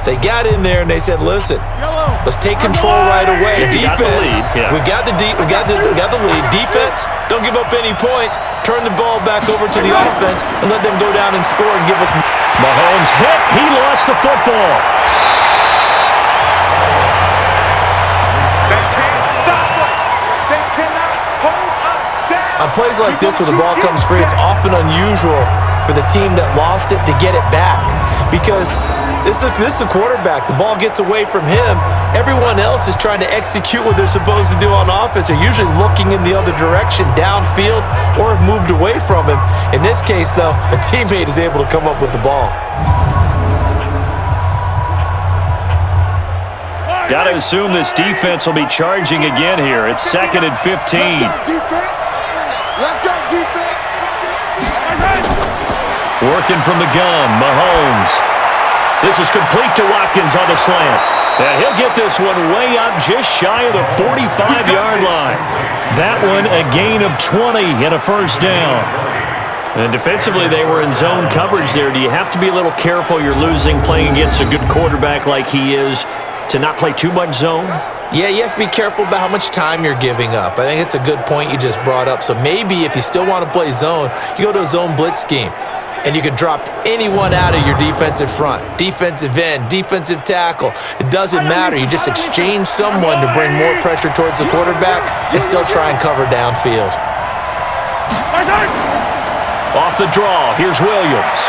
They got in there and they said, listen, let's take control right away. Defense, we got the lead. Defense, don't give up any points. Turn the ball back over to the offense and let them go down and score and give us. Mahomes hit. He lost the football. On plays like this where the ball comes free, it's often unusual for the team that lost it to get it back, because this is a quarterback. The ball gets away from him. Everyone else is trying to execute what they're supposed to do on offense. They're usually looking in the other direction, downfield, or have moved away from him. In this case, though, a teammate is able to come up with the ball. Got to assume this defense will be charging again here. It's 2nd and 15. Left guard defense. Working from the gun, Mahomes. This is complete to Watkins on the slant. And he'll get this one way up just shy of the 45-yard line. That one a gain of 20 and a first down. And defensively, they were in zone coverage there. Do you have to be a little careful? You're losing playing against a good quarterback like he is to not play too much zone? Yeah, you have to be careful about how much time you're giving up. I think it's a good point you just brought up. So maybe if you still want to play zone, you go to a zone blitz scheme. And you can drop anyone out of your defensive front. Defensive end, defensive tackle. It doesn't matter. You just exchange someone to bring more pressure towards the quarterback and still try and cover downfield. Off the draw, here's Williams.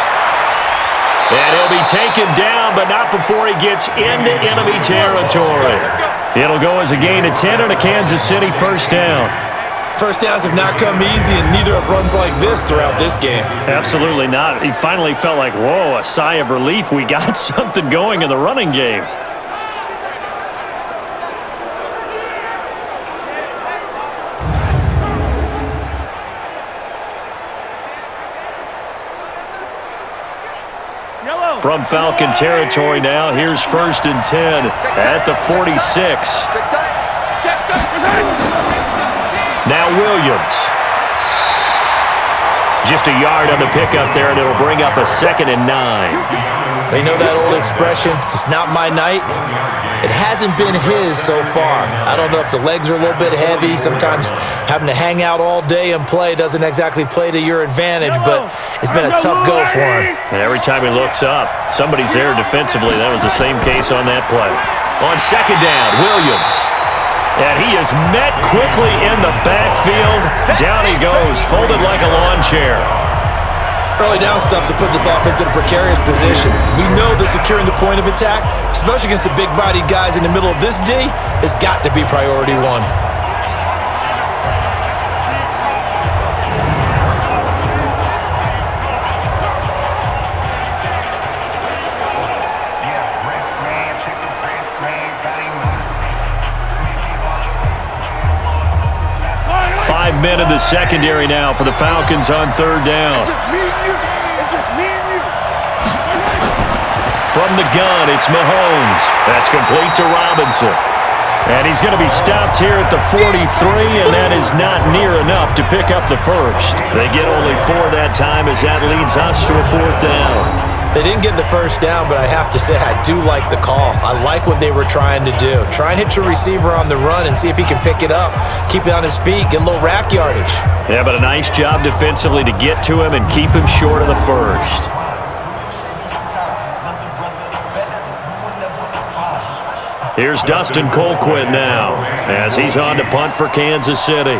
And he'll be taken down, but not before he gets into enemy territory. It'll go as a gain of 10 and a Kansas City first down. First downs have not come easy, and neither have runs like this throughout this game. Absolutely not. He finally felt like, whoa, a sigh of relief. We got something going in the running game. From Falcon territory now, here's 1st and 10 at the 46. Now Williams. Just a yard on the pickup there, and it'll bring up a 2nd and 9. You know that old expression, it's not my night? It hasn't been his so far. I don't know if the legs are a little bit heavy. Sometimes having to hang out all day and play doesn't exactly play to your advantage, but it's been a tough go for him. And every time he looks up, somebody's there defensively. That was the same case on that play. On 2nd down, Williams. And he is met quickly in the backfield. Down he goes, folded like a lawn chair. Early down stuff to put this offense in a precarious position. We know that securing the point of attack, especially against the big-bodied guys in the middle of this D, has got to be priority one. Men in the secondary now for the Falcons on 3rd down. It's just me and you. It's just me and you. From the gun, it's Mahomes. That's complete to Robinson. And he's going to be stopped here at the 43, and that is not near enough to pick up the first. They get only 4 that time as that leads us to a 4th down. They didn't get the first down, but I have to say I do like the call. I like what they were trying to do. Try and hit your receiver on the run and see if he can pick it up, keep it on his feet, get a little rack yardage. Yeah, but a nice job defensively to get to him and keep him short of the first. Here's Dustin Colquitt now as he's on to punt for Kansas City.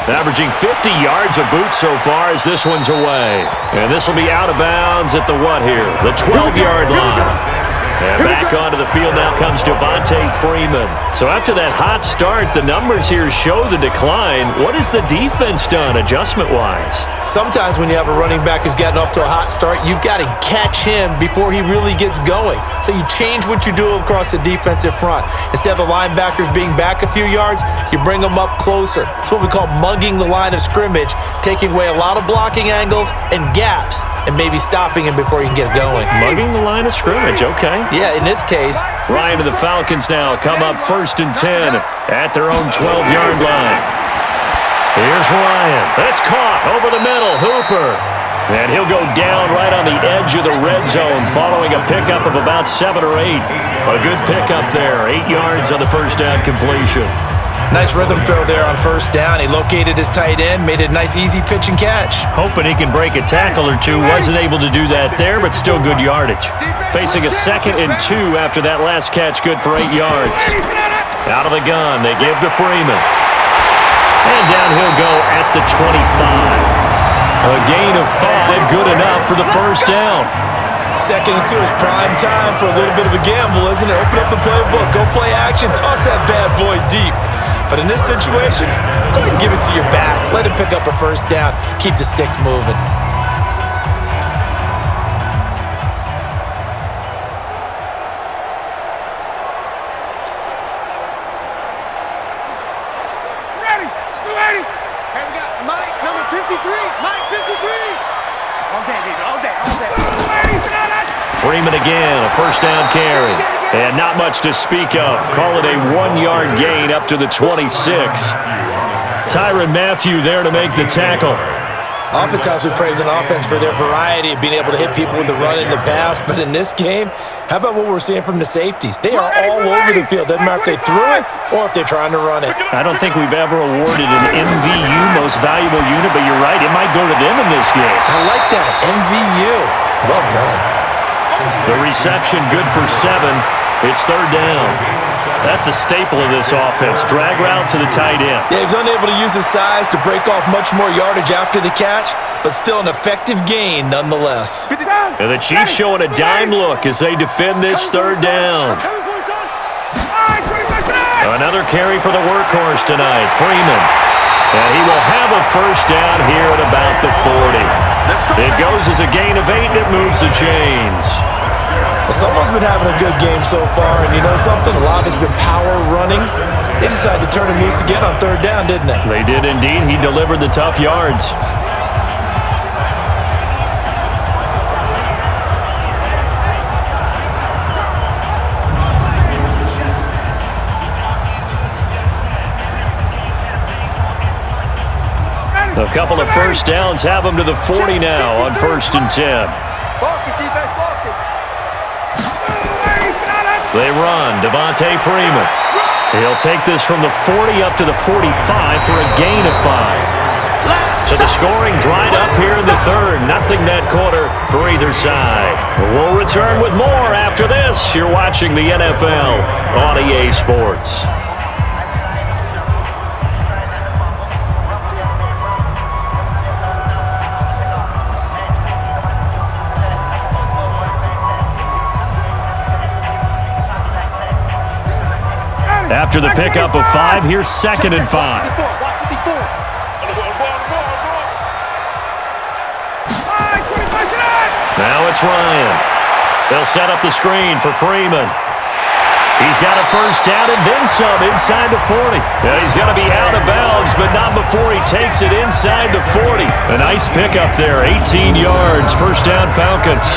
Averaging 50 yards a boot so far as this one's away. And this will be out of bounds at the what here? The 12-yard line. And back onto the field now comes Devontae Freeman. So after that hot start, the numbers here show the decline. What has the defense done adjustment-wise? Sometimes when you have a running back who's gotten off to a hot start, you've got to catch him before he really gets going. So you change what you do across the defensive front. Instead of the linebackers being back a few yards, you bring them up closer. It's what we call mugging the line of scrimmage, taking away a lot of blocking angles and gaps, and maybe stopping him before he can get going. Mugging the line of scrimmage, okay. Yeah, in this case. Ryan to the Falcons now come up 1st and 10 at their own 12-yard line. Here's Ryan. That's caught over the middle. Hooper. And he'll go down right on the edge of the red zone following a pickup of about 7 or 8. A good pickup there. 8 yards on the first down completion. Nice rhythm throw there on 1st down. He located his tight end, made it a nice easy pitch and catch. Hoping he can break a tackle or two. Wasn't able to do that there, but still good yardage. Facing a 2nd and 2 after that last catch, good for 8 yards. Out of the gun, they give to Freeman. And down he'll go at the 25. A gain of 5, good enough for the first down. 2nd and 2 is prime time for a little bit of a gamble, isn't it? Open up the playbook, go play action, toss that bad boy deep. But in this situation, go ahead and give it to your back. Let him pick up a first down. Keep the sticks moving. Ready, 280. Hey, we got Mike, number 53. Mike, 53. All day, baby, all day, all day. Freeman again, a first down carry. And not much to speak of. Call it a 1-yard gain up to the 26. Tyrann Mathieu there to make the tackle. Oftentimes we praise an offense for their variety of being able to hit people with the run in the pass, but in this game, how about what we're seeing from the safeties? They are all over the field. Doesn't matter if they threw it or if they're trying to run it. I don't think we've ever awarded an MVU, most valuable unit, but you're right, it might go to them in this game. I like that, MVU. Well done. The reception good for 7. It's 3rd down. That's a staple of this offense. Drag route to the tight end. Yeah, he was unable to use his size to break off much more yardage after the catch, but still an effective gain nonetheless. And the Chiefs showing a dime look as they defend this 3rd down. Another carry for the workhorse tonight, Freeman. And he will have a first down here at about the 40. It goes as a gain of 8, and it moves the chains. Well, someone's been having a good game so far, and you know something? A lot has been power running. They decided to turn him loose again on 3rd down, didn't they? They did indeed. He delivered the tough yards. Couple of first downs have them to the 40 now on 1st and 10. Focus, defense, focus. They run. Devontae Freeman. He'll take this from the 40 up to the 45 for a gain of 5. So the scoring dried up here in the third. Nothing that quarter for either side. We'll return with more after this. You're watching the NFL on EA Sports. After the pickup of 5, here's 2nd and 5. Now it's Ryan. They'll set up the screen for Freeman. He's got a first down and then some inside the 40. Now he's going to be out of bounds, but not before he takes it inside the 40. A nice pickup there, 18 yards, first down Falcons.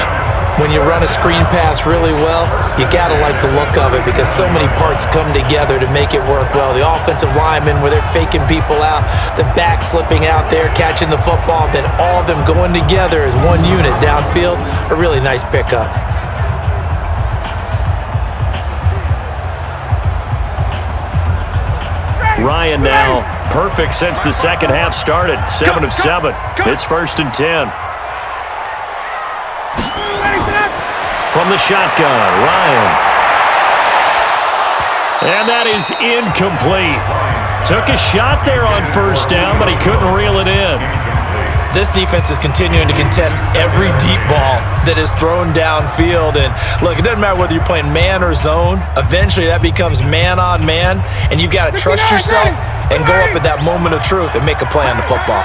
When you run a screen pass really well, you got to like the look of it because so many parts come together to make it work well. The offensive linemen, where they're faking people out, the back slipping out there, catching the football, then all of them going together as one unit downfield. A really nice pickup. Ryan now, perfect since the second half started. 7 of 7. It's 1st and 10. From the shotgun, Ryan. And that is incomplete. Took a shot there on first down, but he couldn't reel it in. This defense is continuing to contest every deep ball that is thrown downfield. And look, it doesn't matter whether you're playing man or zone. Eventually, that becomes man on man, and you've got to trust yourself and go up at that moment of truth and make a play on the football.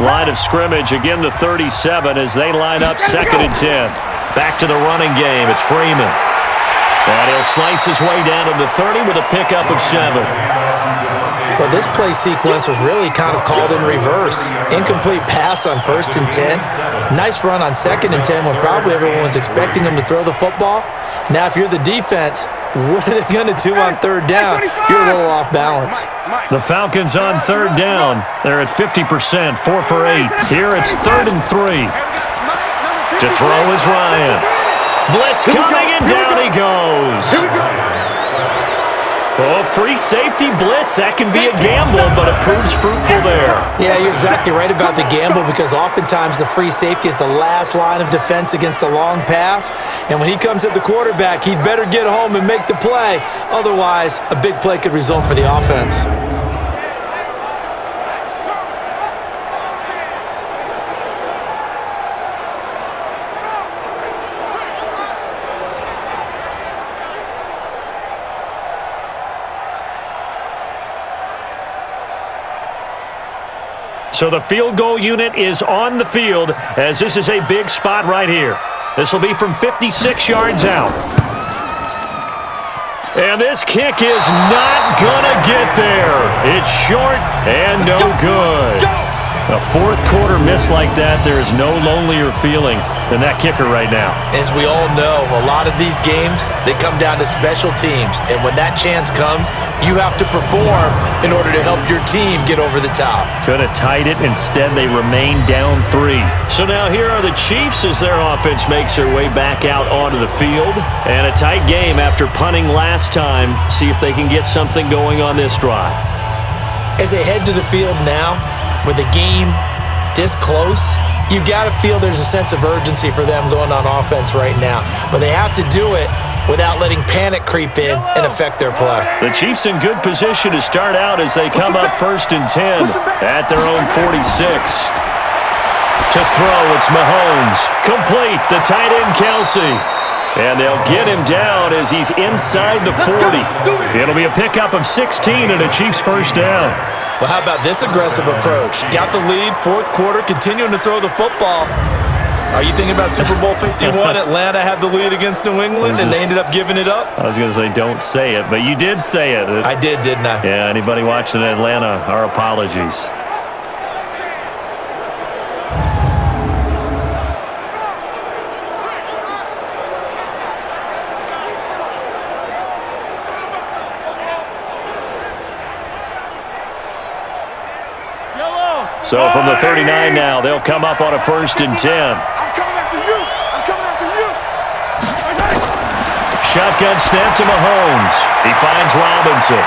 Line of scrimmage, again the 37 as they line up 2nd and 10. Back to the running game. It's Freeman. And he'll slice his way down to the 30 with a pickup of 7. Well, this play sequence was really kind of called in reverse. Incomplete pass on 1st and 10. Nice run on 2nd and 10 when probably everyone was expecting him to throw the football. Now, if you're the defense, what are they going to do on 3rd down? You're a little off balance. The Falcons on 3rd down. They're at 50%, 4 for 8. Here it's 3rd and 3. To throw is Ryan. Blitz coming, and down he goes. Oh, free safety blitz. That can be a gamble, but it proves fruitful there. Yeah, you're exactly right about the gamble because oftentimes the free safety is the last line of defense against a long pass. And when he comes at the quarterback, he'd better get home and make the play. Otherwise, a big play could result for the offense. So the field goal unit is on the field as this is a big spot right here. This will be from 56 yards out. And this kick is not gonna get there. It's short and no good. A fourth quarter miss like that, there is no lonelier feeling than that kicker right now. As we all know, a lot of these games, they come down to special teams. And when that chance comes, you have to perform in order to help your team get over the top. Could have tied it. Instead, they remain down 3. So now here are the Chiefs as their offense makes their way back out onto the field. And a tight game after punting last time. See if they can get something going on this drive. As they head to the field now, with the game this close, you've got to feel there's a sense of urgency for them going on offense right now. But they have to do it without letting panic creep in and affect their play. The Chiefs in good position to start out as they come up 1st and 10 at their own 46. To throw, it's Mahomes. Complete, the tight end Kelsey. And they'll get him down as he's inside the 40. It'll be a pickup of 16 and a Chiefs first down. Well, how about this aggressive approach? Got the lead, fourth quarter, continuing to throw the football. Are you thinking about Super Bowl 51? Atlanta had the lead against New England, and they ended up giving it up? I was going to say, don't say it, but you did say it. I did, didn't I? Yeah, anybody watching Atlanta, our apologies. So from the 39 now, they'll come up on a 1st and 10. I'm coming after you. I'm coming after you. Shotgun snap to Mahomes. He finds Robinson.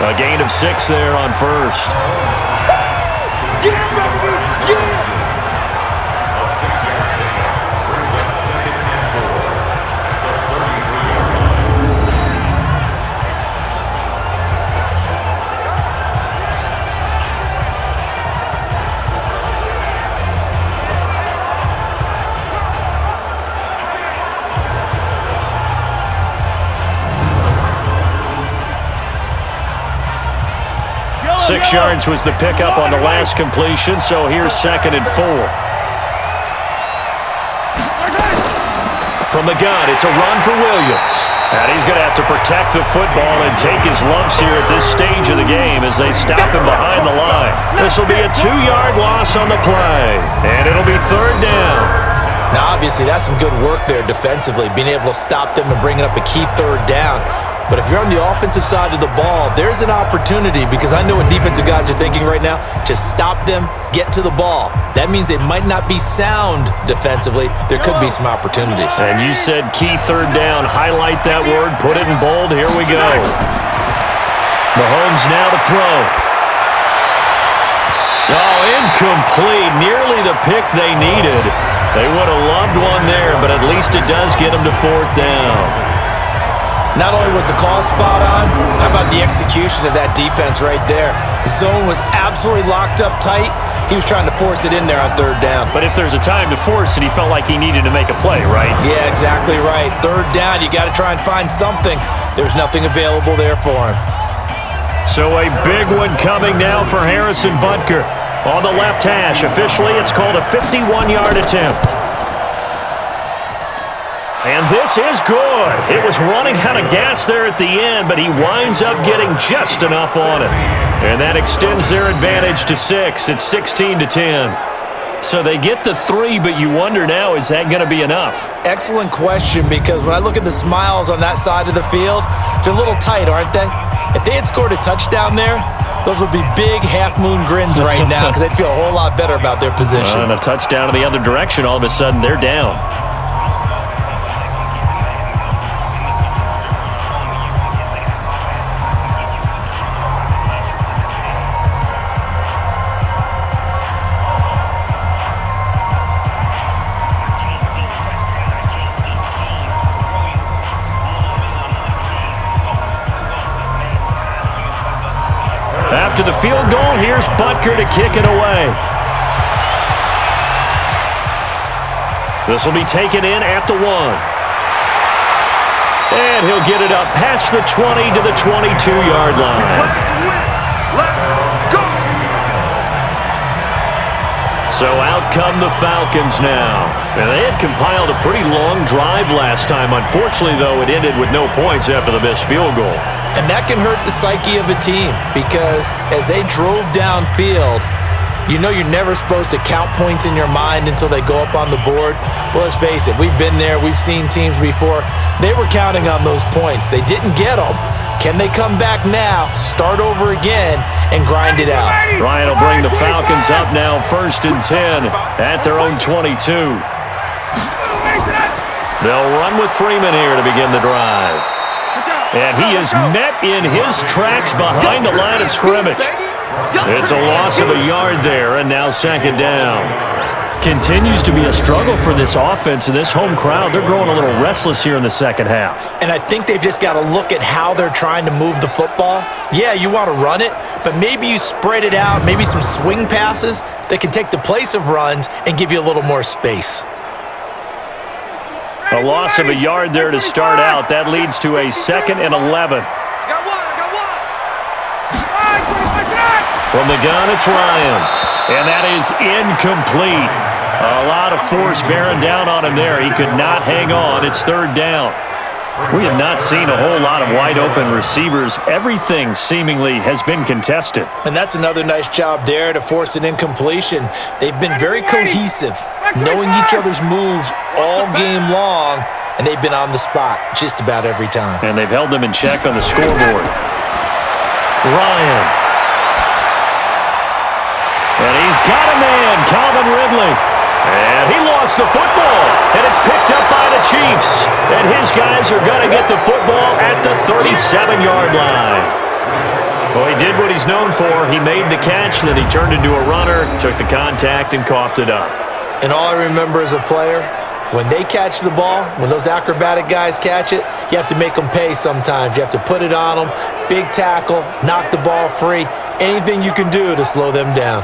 A gain of 6 there on 1st. Yeah, baby. Yeah. A 6-yard pickup brings up 2nd and 4. The 33-yard line. 6 yards was the pickup on the last completion, so here's 2nd and 4. From the gun, it's a run for Williams. And he's going to have to protect the football and take his lumps here at this stage of the game as they stop him behind the line. This will be a 2-yard loss on the play, and it'll be 3rd down. Now, obviously, that's some good work there defensively, being able to stop them and bringing up a key 3rd down. But if you're on the offensive side of the ball, there's an opportunity, because I know what defensive guys are thinking right now. Just stop them, get to the ball. That means they might not be sound defensively. There could be some opportunities. And you said key 3rd down. Highlight that word. Put it in bold. Here we go. Mahomes now to throw. Oh, incomplete. Nearly the pick they needed. They would have loved one there, but at least it does get them to 4th down. Not only was the call spot on, how about the execution of that defense right there? Zone was absolutely locked up tight. He was trying to force it in there on 3rd down. But if there's a time to force it, he felt like he needed to make a play, right? Yeah, exactly right. 3rd down, you got to try and find something. There's nothing available there for him. So a big one coming now for Harrison Butker. On the left hash, officially it's called a 51-yard attempt. And this is good. It was running out of gas there at the end, but he winds up getting just enough on it. And that extends their advantage to 6. It's 16-10. So they get the 3, but you wonder now, is that going to be enough? Excellent question, because when I look at the smiles on that side of the field, they're a little tight, aren't they? If they had scored a touchdown there, those would be big half-moon grins right now, because they'd feel a whole lot better about their position. And a touchdown in the other direction, all of a sudden they're down. After the field goal, here's Butker to kick it away. This will be taken in at the 1. And he'll get it up past the 20 to the 22-yard line. So out come the Falcons now. And they had compiled a pretty long drive last time. Unfortunately, though, it ended with no points after the missed field goal. And that can hurt the psyche of a team, because as they drove downfield, you know you're never supposed to count points in your mind until they go up on the board. But let's face it, we've been there. We've seen teams before. They were counting on those points. They didn't get them. Can they come back now, start over again, and grind it out? Ryan will bring the Falcons up now, 1st and 10 at their own 22. They'll run with Freeman here to begin the drive. And he is met in his tracks behind the line of scrimmage. It's a loss of a yard there, and now 2nd down. Continues to be a struggle for this offense and this home crowd. They're growing a little restless here in the 2nd half. And I think they've just got to look at how they're trying to move the football. Yeah, you want to run it, but maybe you spread it out, maybe some swing passes that can take the place of runs and give you a little more space. A loss of a yard there to start out. That leads to a 2nd and 11. From the gun, it's Ryan. And that is incomplete. A lot of force bearing down on him there. He could not hang on. It's 3rd down. We have not seen a whole lot of wide-open receivers. Everything seemingly has been contested. And that's another nice job there to force an incompletion. They've been very cohesive, knowing each other's moves all game long, and they've been on the spot just about every time. And they've held them in check on the scoreboard. Ryan. got a man, Calvin Ridley. And he lost the football, and it's picked up by the Chiefs. And his guys are going to get the football at the 37-yard line. Well, he did what he's known for. He made the catch, then he turned into a runner, took the contact, and coughed it up. And all I remember as a player, when they catch the ball, when those acrobatic guys catch it, you have to make them pay sometimes. You have to put it on them, big tackle, knock the ball free, anything you can do to slow them down.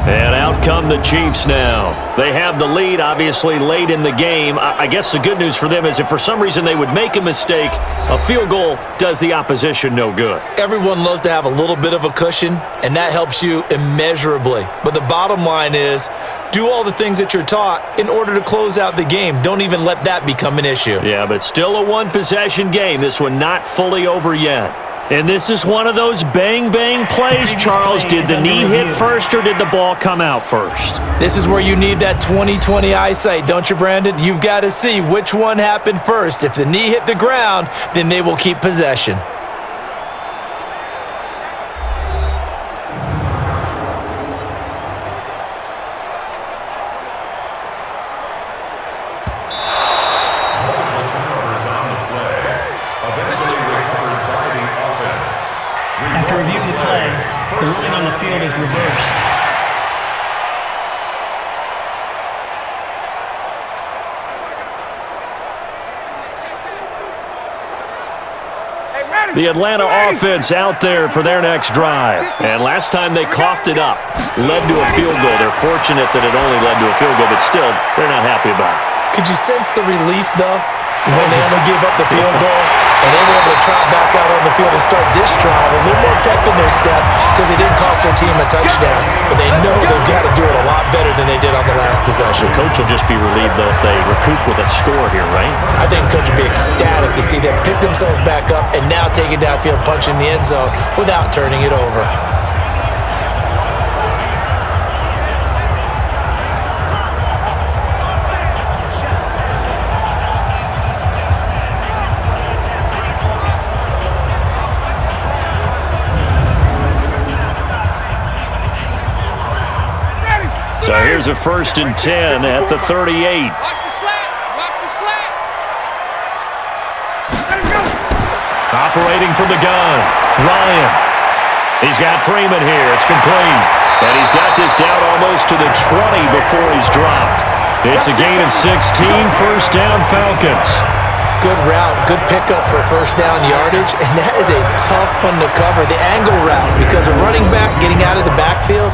And out come the Chiefs now. They have the lead, obviously, late in the game. I guess the good news for them is if for some reason they would make a mistake, a field goal does the opposition no good. Everyone loves to have a little bit of a cushion, and that helps you immeasurably. But the bottom line is, do all the things that you're taught in order to close out the game. Don't even let that become an issue. Yeah, but still a one-possession game. This one not fully over yet. And this is one of those bang-bang plays, Charles. Did the knee hit first or did the ball come out first? This is where you need that 20/20 eyesight, don't you, Brandon? You've got to see which one happened first. If the knee hit the ground, then they will keep possession. After reviewing the play, the ruling on the field is reversed. The Atlanta offense out there for their next drive. And last time they coughed it up, led to a field goal. They're fortunate that it only led to a field goal, but still, they're not happy about it. Could you sense the relief, though, when they only gave up the field goal and they were able to trot back out on the field and start this drive, a little more pep in their step because they didn't cost their team a touchdown, but they know they've got to do it a lot better than they did on the last possession. The coach will just be relieved, though, if they recoup with a score here, right? I think coach will be ecstatic to see them pick themselves back up and now take it downfield, punch in the end zone without turning it over. So here's a 1st and 10 at the 38. Watch the slap. Watch the slap. Let him go. Operating from the gun, Ryan. He's got Freeman here. It's complete. And he's got this down almost to the 20 before he's dropped. It's a gain of 16, 1st down Falcons. Good route, good pickup for first down yardage, and that is a tough one to cover, the angle route, because a running back getting out of the backfield,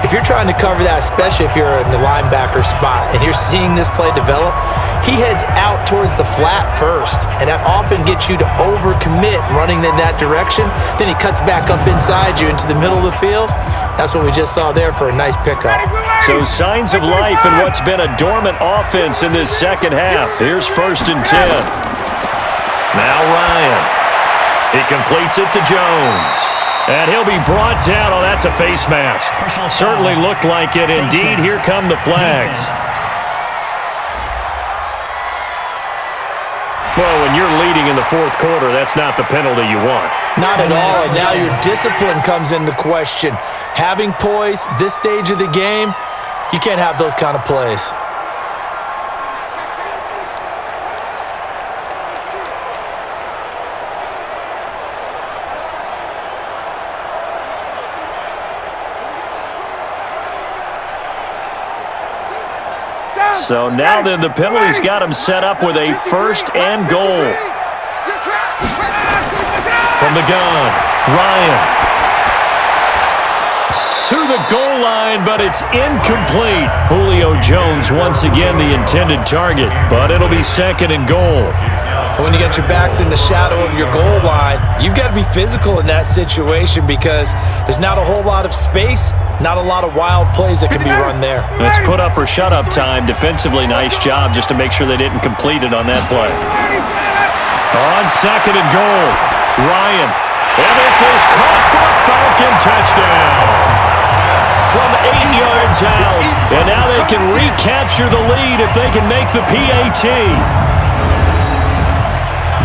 if you're trying to cover that, especially if you're in the linebacker spot and you're seeing this play develop, he heads out towards the flat first, and that often gets you to overcommit running in that direction. Then he cuts back up inside you into the middle of the field. That's what we just saw there for a nice pickup. So signs of life in what's been a dormant offense in this second half. Here's 1st and 10. Now Ryan. He completes it to Jones. And he'll be brought down. Oh, that's a face mask. Certainly looked like it. Indeed, here come the flags. Well, when you're leading in the 4th quarter, that's not the penalty you want. Not at all, and now your discipline comes into question. Having poise this stage of the game, you can't have those kind of plays. So now then the penalty's got him set up with a 1st and goal. From the gun, Ryan. To the goal line, but it's incomplete. Julio Jones once again the intended target, but it'll be 2nd and goal. When you got your backs in the shadow of your goal line, you've got to be physical in that situation because there's not a whole lot of space, not a lot of wild plays that can be run there. It's put up or shut up time. Defensively, nice job just to make sure they didn't complete it on that play. On 2nd and goal, Ryan. And this is caught for a Falcon touchdown. From 8 yards out. And now they can recapture the lead if they can make the PAT.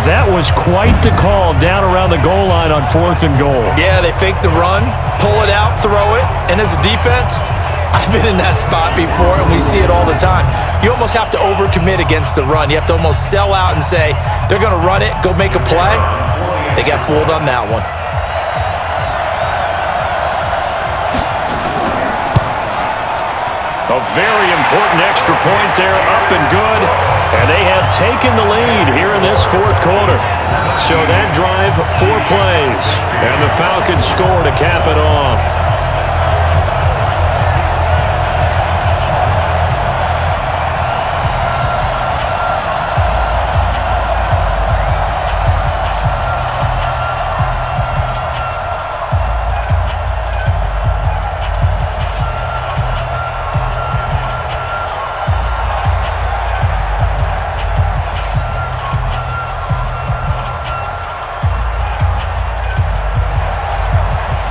That was quite the call down around the goal line on 4th and goal. Yeah, they fake the run, pull it out, throw it, and as a defense, I've been in that spot before, and we see it all the time. You almost have to overcommit against the run. You have to almost sell out and say, they're going to run it, go make a play. They got fooled on that one. A very important extra point there, up and good. And they have taken the lead here in this 4th quarter. So that drive, 4 plays. And the Falcons score to cap it off.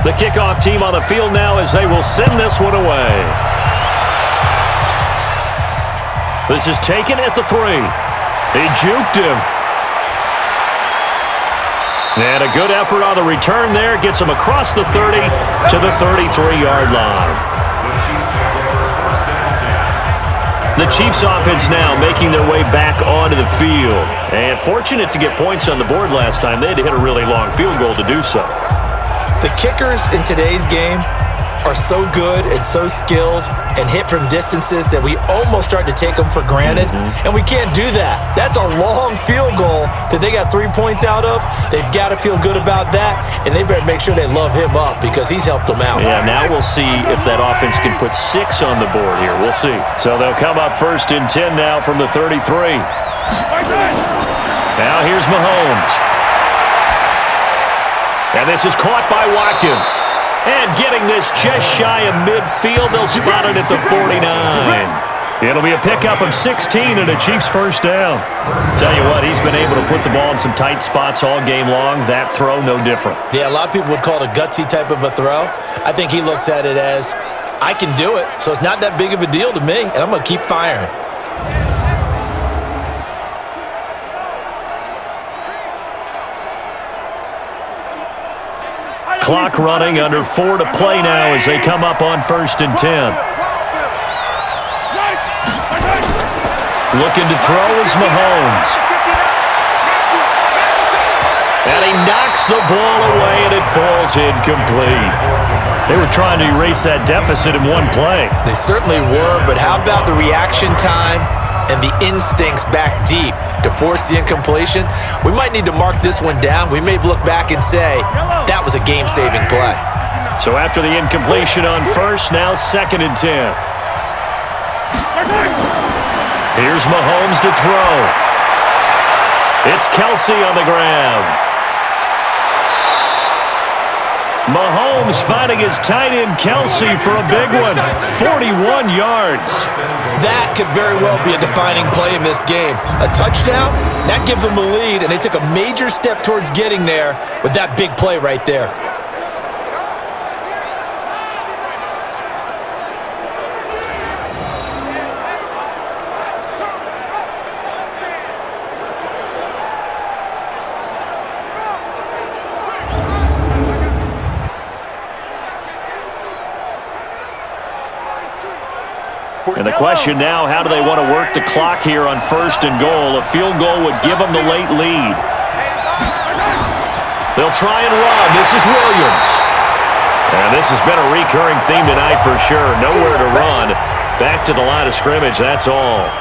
The kickoff team on the field now as they will send this one away. This is taken at the 3. He juked him. And a good effort on the return there. Gets him across the 30 to the 33-yard line. The Chiefs offense now making their way back onto the field. And fortunate to get points on the board last time. They had to hit a really long field goal to do so. The kickers in today's game are so good and so skilled and hit from distances that we almost start to take them for granted, and we can't do that. That's a long field goal that they got 3 points out of. They've got to feel good about that, and they better make sure they love him up because he's helped them out. Yeah, now we'll see if that offense can put 6 on the board here. We'll see. So they'll come up 1st and 10 now from the 33. Now here's Mahomes. And this is caught by Watkins. And getting this just shy of midfield, they'll spot it at the 49. It'll be a pickup of 16 and a Chiefs first down. Tell you what, he's been able to put the ball in some tight spots all game long. That throw, no different. Yeah, a lot of people would call it a gutsy type of a throw. I think he looks at it as, I can do it, so it's not that big of a deal to me, and I'm going to keep firing. Clock running, under 4 to play now as they come up on 1st and 10. Looking to throw is Mahomes. And he knocks the ball away, and it falls incomplete. They were trying to erase that deficit in one play. They certainly were, but how about the reaction time and the instincts back deep to force the incompletion? We might need to mark this one down. We may look back and say, that was a game-saving play. So after the incompletion on 1st, now 2nd and 10. Here's Mahomes to throw. It's Kelsey on the ground. Mahomes finding his tight end Kelsey for a big one. 41 yards. That could very well be a defining play in this game. A touchdown, that gives them the lead, and they took a major step towards getting there with that big play right there. And the question now, how do they want to work the clock here on 1st and goal? A field goal would give them the late lead. They'll try and run. This is Williams. And this has been a recurring theme tonight for sure. Nowhere to run. Back to the line of scrimmage, that's all.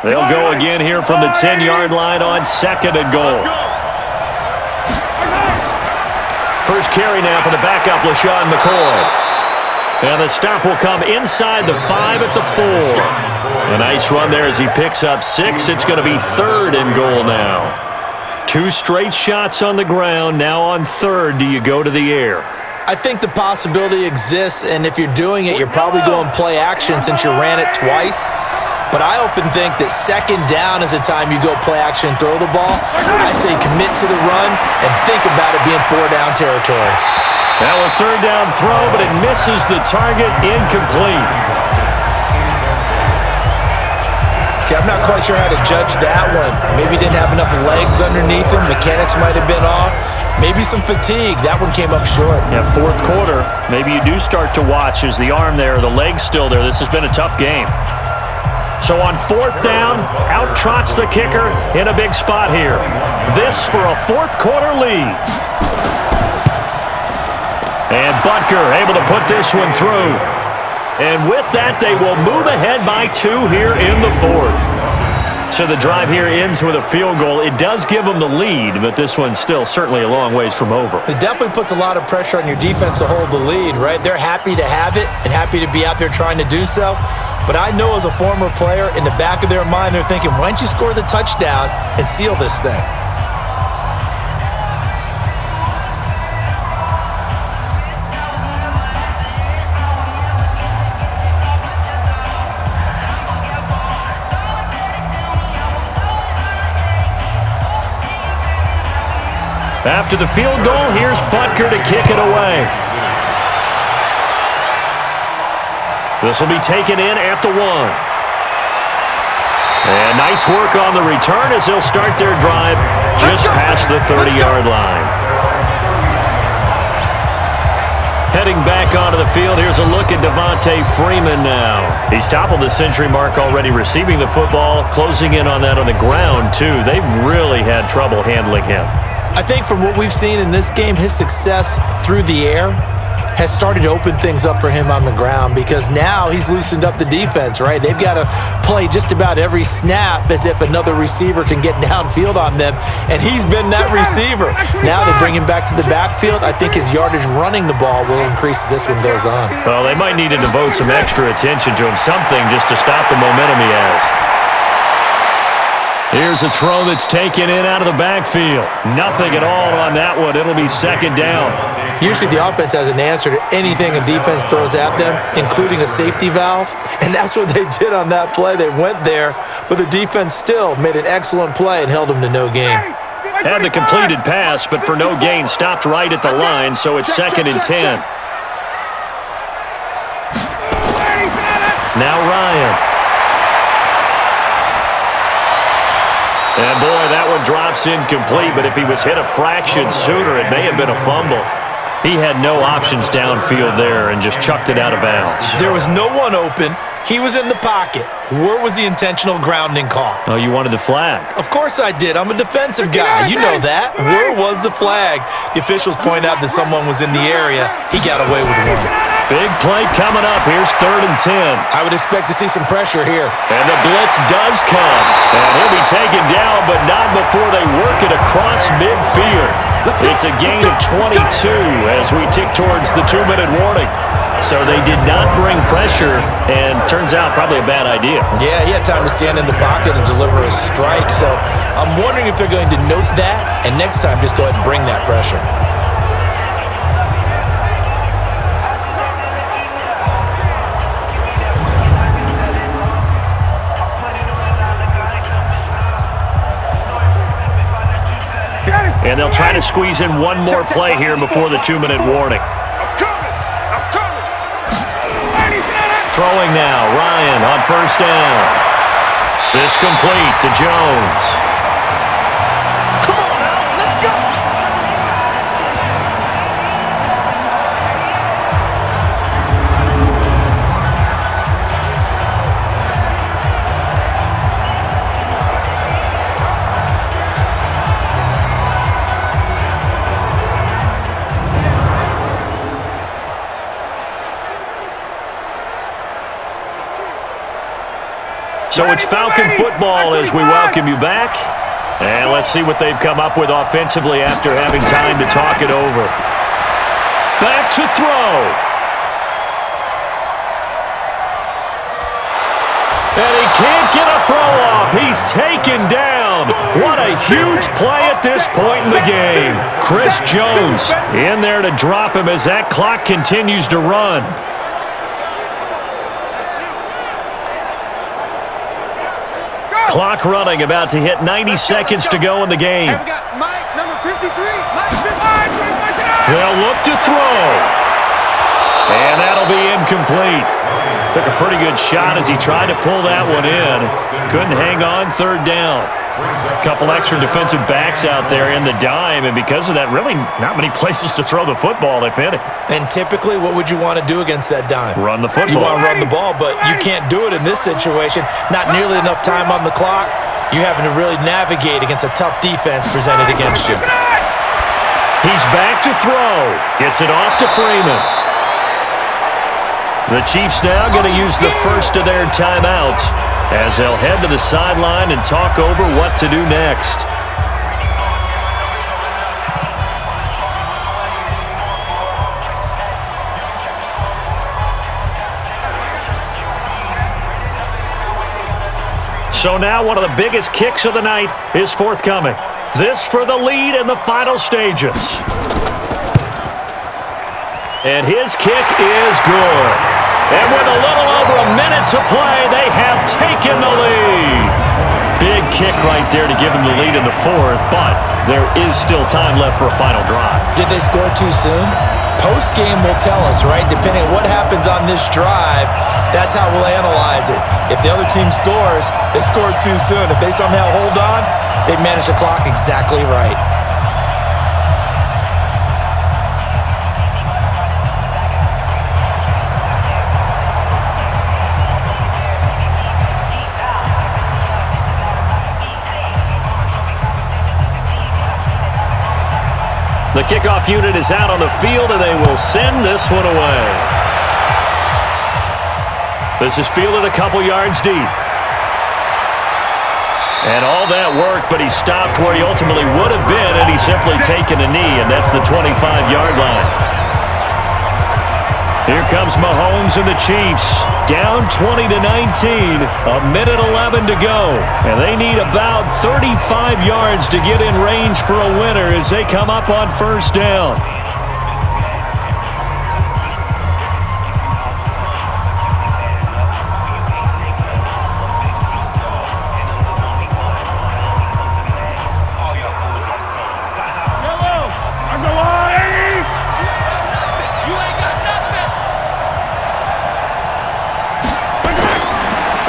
They'll go again here from the 10-yard line on 2nd and goal. First carry now for the backup, LaShawn McCoy. And the stop will come inside the 5 at the 4. A nice run there as he picks up 6. It's going to be 3rd and goal now. 2 straight shots on the ground. Now on third, do you go to the air? I think the possibility exists, and if you're doing it, you're probably going play action since you ran it twice. But I often think that second down is a time you go play action and throw the ball. I say commit to the run and think about it being 4-down territory. Now a third down throw, but it misses the target, incomplete. Okay, I'm not quite sure how to judge that one. Maybe didn't have enough legs underneath him. Mechanics might have been off. Maybe some fatigue. That one came up short. Yeah, fourth quarter. Maybe you do start to watch. Is the arm there, the leg's still there? This has been a tough game. So on fourth down, out trots the kicker in a big spot here. This for a fourth quarter lead. And Butker able to put this one through. And with that, they will move ahead by 2 here in the fourth. So the drive here ends with a field goal. It does give them the lead, but this one's still certainly a long ways from over. It definitely puts a lot of pressure on your defense to hold the lead, right? They're happy to have it and happy to be out there trying to do so. But I know as a former player, in the back of their mind, they're thinking, why don't you score the touchdown and seal this thing? After the field goal, here's Butker to kick it away. This will be taken in at the 1. And nice work on the return as they'll start their drive just past the 30-yard line. Heading back onto the field, here's a look at Devontae Freeman now. He's toppled the century mark already receiving the football, closing in on that on the ground, too. They've really had trouble handling him. I think from what we've seen in this game, his success through the air has started to open things up for him on the ground because now he's loosened up the defense, right? They've got to play just about every snap as if another receiver can get downfield on them, and he's been that receiver. Now they bring him back to the backfield. I think his yardage running the ball will increase as this one goes on. Well, they might need to devote some extra attention to him, something just to stop the momentum he has. Here's a throw that's taken in out of the backfield. Nothing at all on that one. It'll be second down. Usually the offense has an answer to anything a defense throws at them, including a safety valve, and that's what they did on that play. They went there, but the defense still made an excellent play and held them to no gain. Had the completed pass, but for no gain, stopped right at the line, so it's second and 10. Now Ryan. And boy, that one drops incomplete, but if he was hit a fraction sooner, it may have been a fumble. He had no options downfield there and just chucked it out of bounds. There was no one open. He was in the pocket. Where was the intentional grounding call? Oh, you wanted the flag? Of course I did. I'm a defensive guy. You know that. Where was the flag? The officials point out that someone was in the area. He got away with one. Big play coming up. Here's third and 10. I would expect to see some pressure here. And the blitz does come. And he'll be taken down, but not before they work it across midfield. It's a gain of 22 as we tick towards the 2-minute warning. So they did not bring pressure, and turns out probably a bad idea. Yeah, he had time to stand in the pocket and deliver a strike. So I'm wondering if they're going to note that, and next time just go ahead and bring that pressure. And they'll try to squeeze in one more play here before the 2-minute warning. Throwing now, Ryan on first down. This complete to Jones. Come on now, let's go! So it's Falcon football as we welcome you back. And let's see what they've come up with offensively after having time to talk it over. Back to throw. And he can't get a throw off. He's He's taken down. What a huge play at this point in the game. Chris Jones in there to drop him as that clock continues to run. Clock running, about to hit 90 seconds to go in the game. And we got Mike, number 53. Mike, 53. They'll look to throw. And that'll be incomplete. Took a pretty good shot as he tried to pull that one in. Couldn't hang on, third down. A couple extra defensive backs out there in the dime, and because of that, really not many places to throw the football, if any. And typically, what would you want to do against that dime? Run the football. You want to run the ball, but you can't do it in this situation. Not nearly enough time on the clock. You're having to really navigate against a tough defense presented against you. He's back to throw. Gets it off to Freeman. The Chiefs now going to use the first of their timeouts as they'll head to the sideline and talk over what to do next. So now one of the biggest kicks of the night is forthcoming. This for the lead in the final stages. And his kick is good. And with a little over a minute to play, they have taken the lead. Big kick right there to give them the lead in the fourth, but there is still time left for a final drive. Did they score too soon? Post-game will tell us, right? Depending on what happens on this drive, that's how we'll analyze it. If the other team scores, they scored too soon. If they somehow hold on, they manage the clock exactly right. The kickoff unit is out on the field, and they will send this one away. This is fielded a couple yards deep. And all that work, but he stopped where he ultimately would have been, and he's simply taken a knee, and that's the 25-yard line. Here comes Mahomes and the Chiefs. Down 20-19, a minute 11 to go. And they need about 35 yards to get in range for a winner as they come up on first down.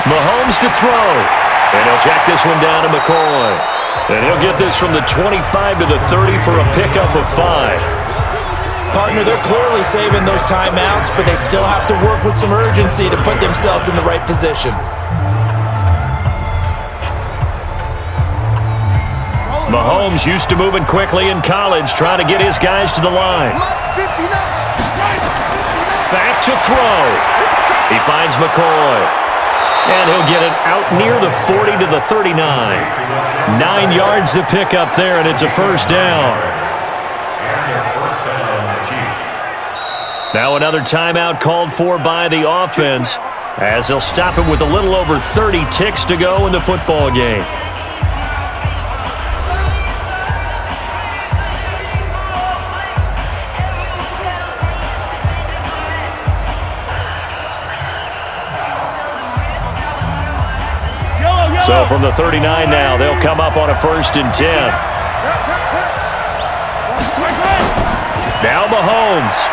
Mahomes to throw. And he'll check this one down to McCoy. And he'll get this from the 25 to the 30 for a pickup of 5. Partner, they're clearly saving those timeouts, but they still have to work with some urgency to put themselves in the right position. Mahomes used to moving quickly in college, trying to get his guys to the line. Back to throw. He finds McCoy. And he'll get it out near the 40 to the 39. 9 yards to pick up there, and it's a first down. Now another timeout called for by the offense as they'll stop it with a little over 30 ticks to go in the football game. So from the 39 now, they'll come up on a 1st and 10. Now Mahomes.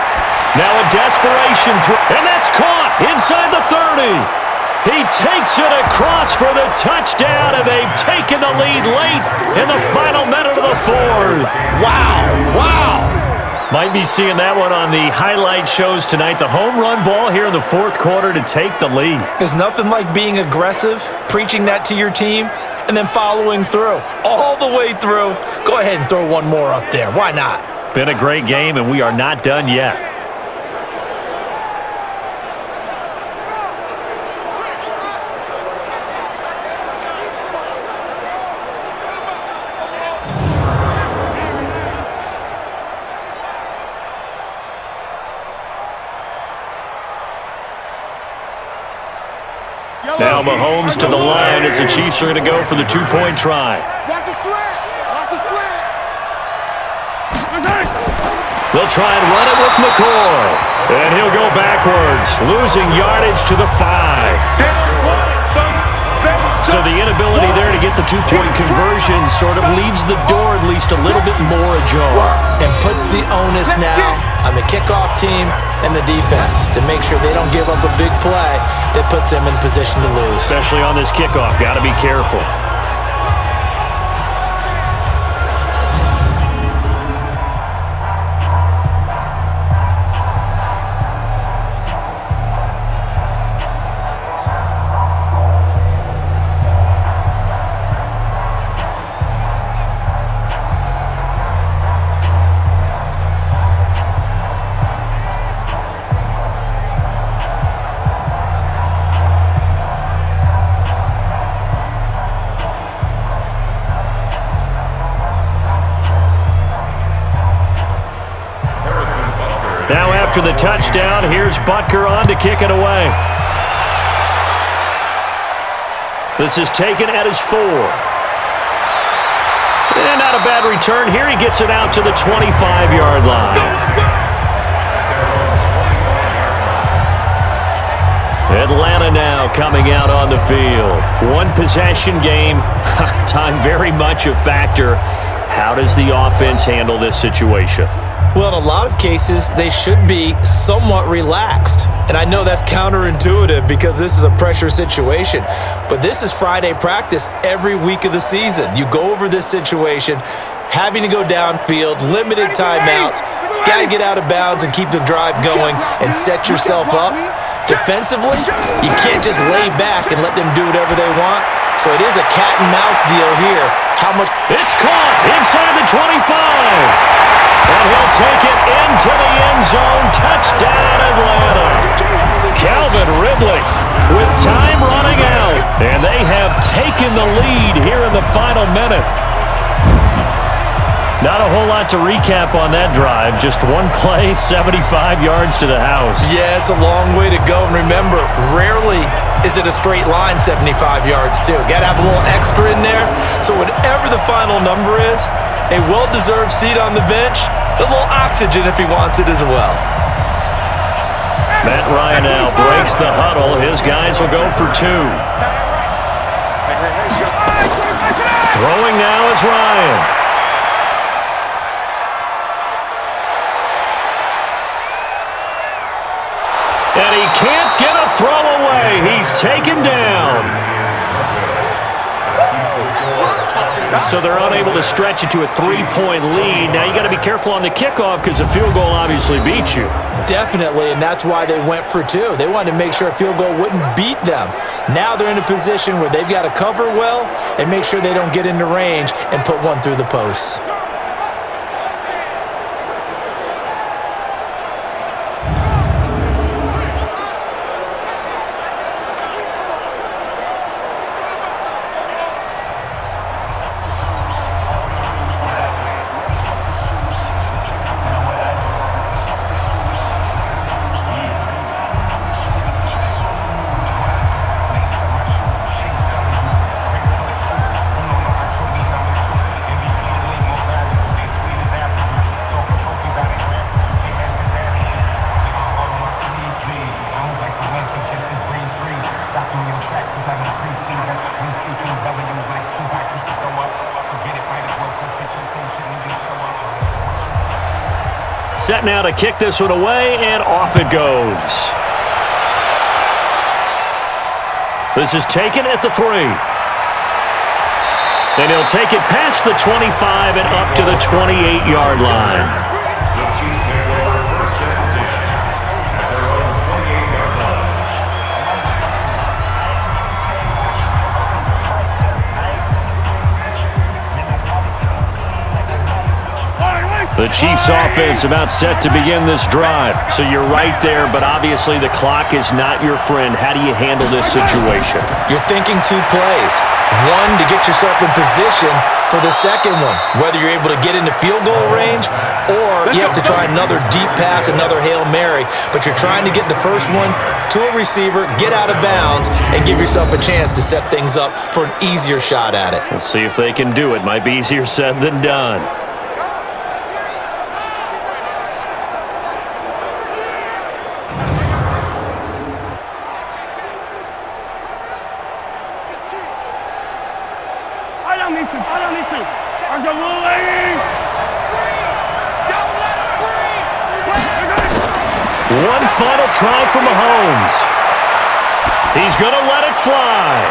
Now a desperation throw. And that's caught inside the 30. He takes it across for the touchdown, and they've taken the lead late in the final minute of the fourth. Wow, wow. Might be seeing that one on the highlight shows tonight. The home run ball here in the fourth quarter to take the lead. There's nothing like being aggressive, preaching that to your team, and then following through. All the way through. Go ahead and throw one more up there. Why not? Been a great game, and we are not done yet. Now Mahomes to the line as the Chiefs are going to go for the two-point try. Watch the slant. Watch the slant. They'll try and run it with McCoy. And he'll go backwards, losing yardage to the 5. So the inability there to get the two-point conversion sort of leaves the door at least a little bit more ajar. And puts the onus now on the kickoff team and the defense to make sure they don't give up a big play that puts them in position to lose. Especially on this kickoff, got to be careful. Now after the touchdown, here's Butker on to kick it away. This is taken at his 4. And not a bad return here. He gets it out to the 25-yard line. Atlanta now coming out on the field. One possession game. Time very much a factor. How does the offense handle this situation? Well, in a lot of cases, they should be somewhat relaxed. And I know that's counterintuitive because this is a pressure situation. But this is Friday practice every week of the season. You go over this situation, having to go downfield, limited timeouts, got to get out of bounds and keep the drive going and set yourself up. Defensively, you can't just lay back and let them do whatever they want. So it is a cat and mouse deal here. How much? It's caught inside the 25. And he'll take it into the end zone. Touchdown, Atlanta. Calvin Ridley with time running out. And they have taken the lead here in the final minute. Not a whole lot to recap on that drive. Just one play, 75 yards to the house. Yeah, it's a long way to go. And remember, rarely is it a straight line 75 yards, too. Got to have a little extra in there. So whatever the final number is, a well-deserved seat on the bench, a little oxygen if he wants it as well. Matt Ryan now breaks the huddle. His guys will go for 2. Throwing now is Ryan. And he can't get a throw away. He's taken down. So they're unable to stretch it to a 3-point lead. Now you got to be careful on the kickoff because a field goal obviously beats you. Definitely, and that's why they went for 2. They wanted to make sure a field goal wouldn't beat them. Now they're in a position where they've got to cover well and make sure they don't get into range and put one through the posts. Set now to kick this one away, and off it goes. This is taken at the 3. And he'll take it past the 25 and up to the 28-yard line. The Chiefs offense about set to begin this drive. So you're right there, but obviously the clock is not your friend. How do you handle this situation? You're thinking 2 plays. One, to get yourself in position for the second one, whether you're able to get into field goal range or you have to try another deep pass, another Hail Mary, but you're trying to get the first one to a receiver, get out of bounds, and give yourself a chance to set things up for an easier shot at it. We'll see if they can do it. Might be easier said than done. One final try for Mahomes. He's going to let it fly.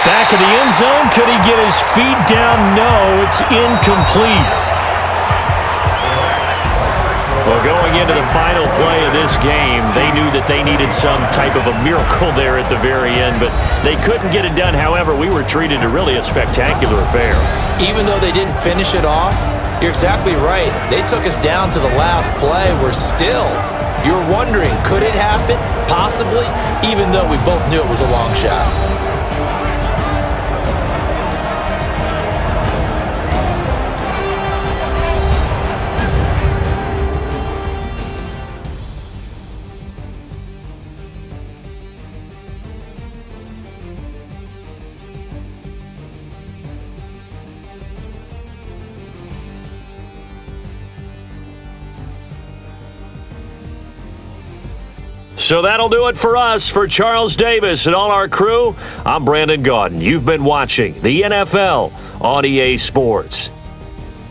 Back in the end zone. Could he get his feet down? No, it's incomplete. Well, going into the final play of this game, they knew that they needed some type of a miracle there at the very end, but they couldn't get it done. However, we were treated to really a spectacular affair. Even though they didn't finish it off, you're exactly right. They took us down to the last play. You're wondering, could it happen? Possibly, even though we both knew it was a long shot. So that'll do it for us. For Charles Davis and all our crew, I'm Brandon Gaudin. You've been watching the NFL on EA Sports.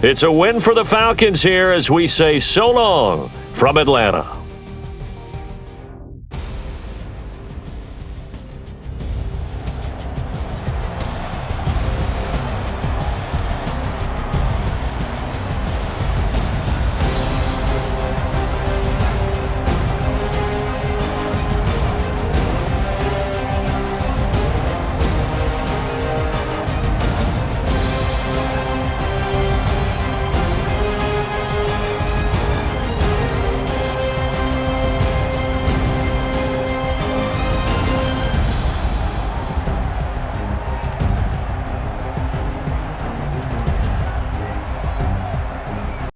It's a win for the Falcons here as we say so long from Atlanta.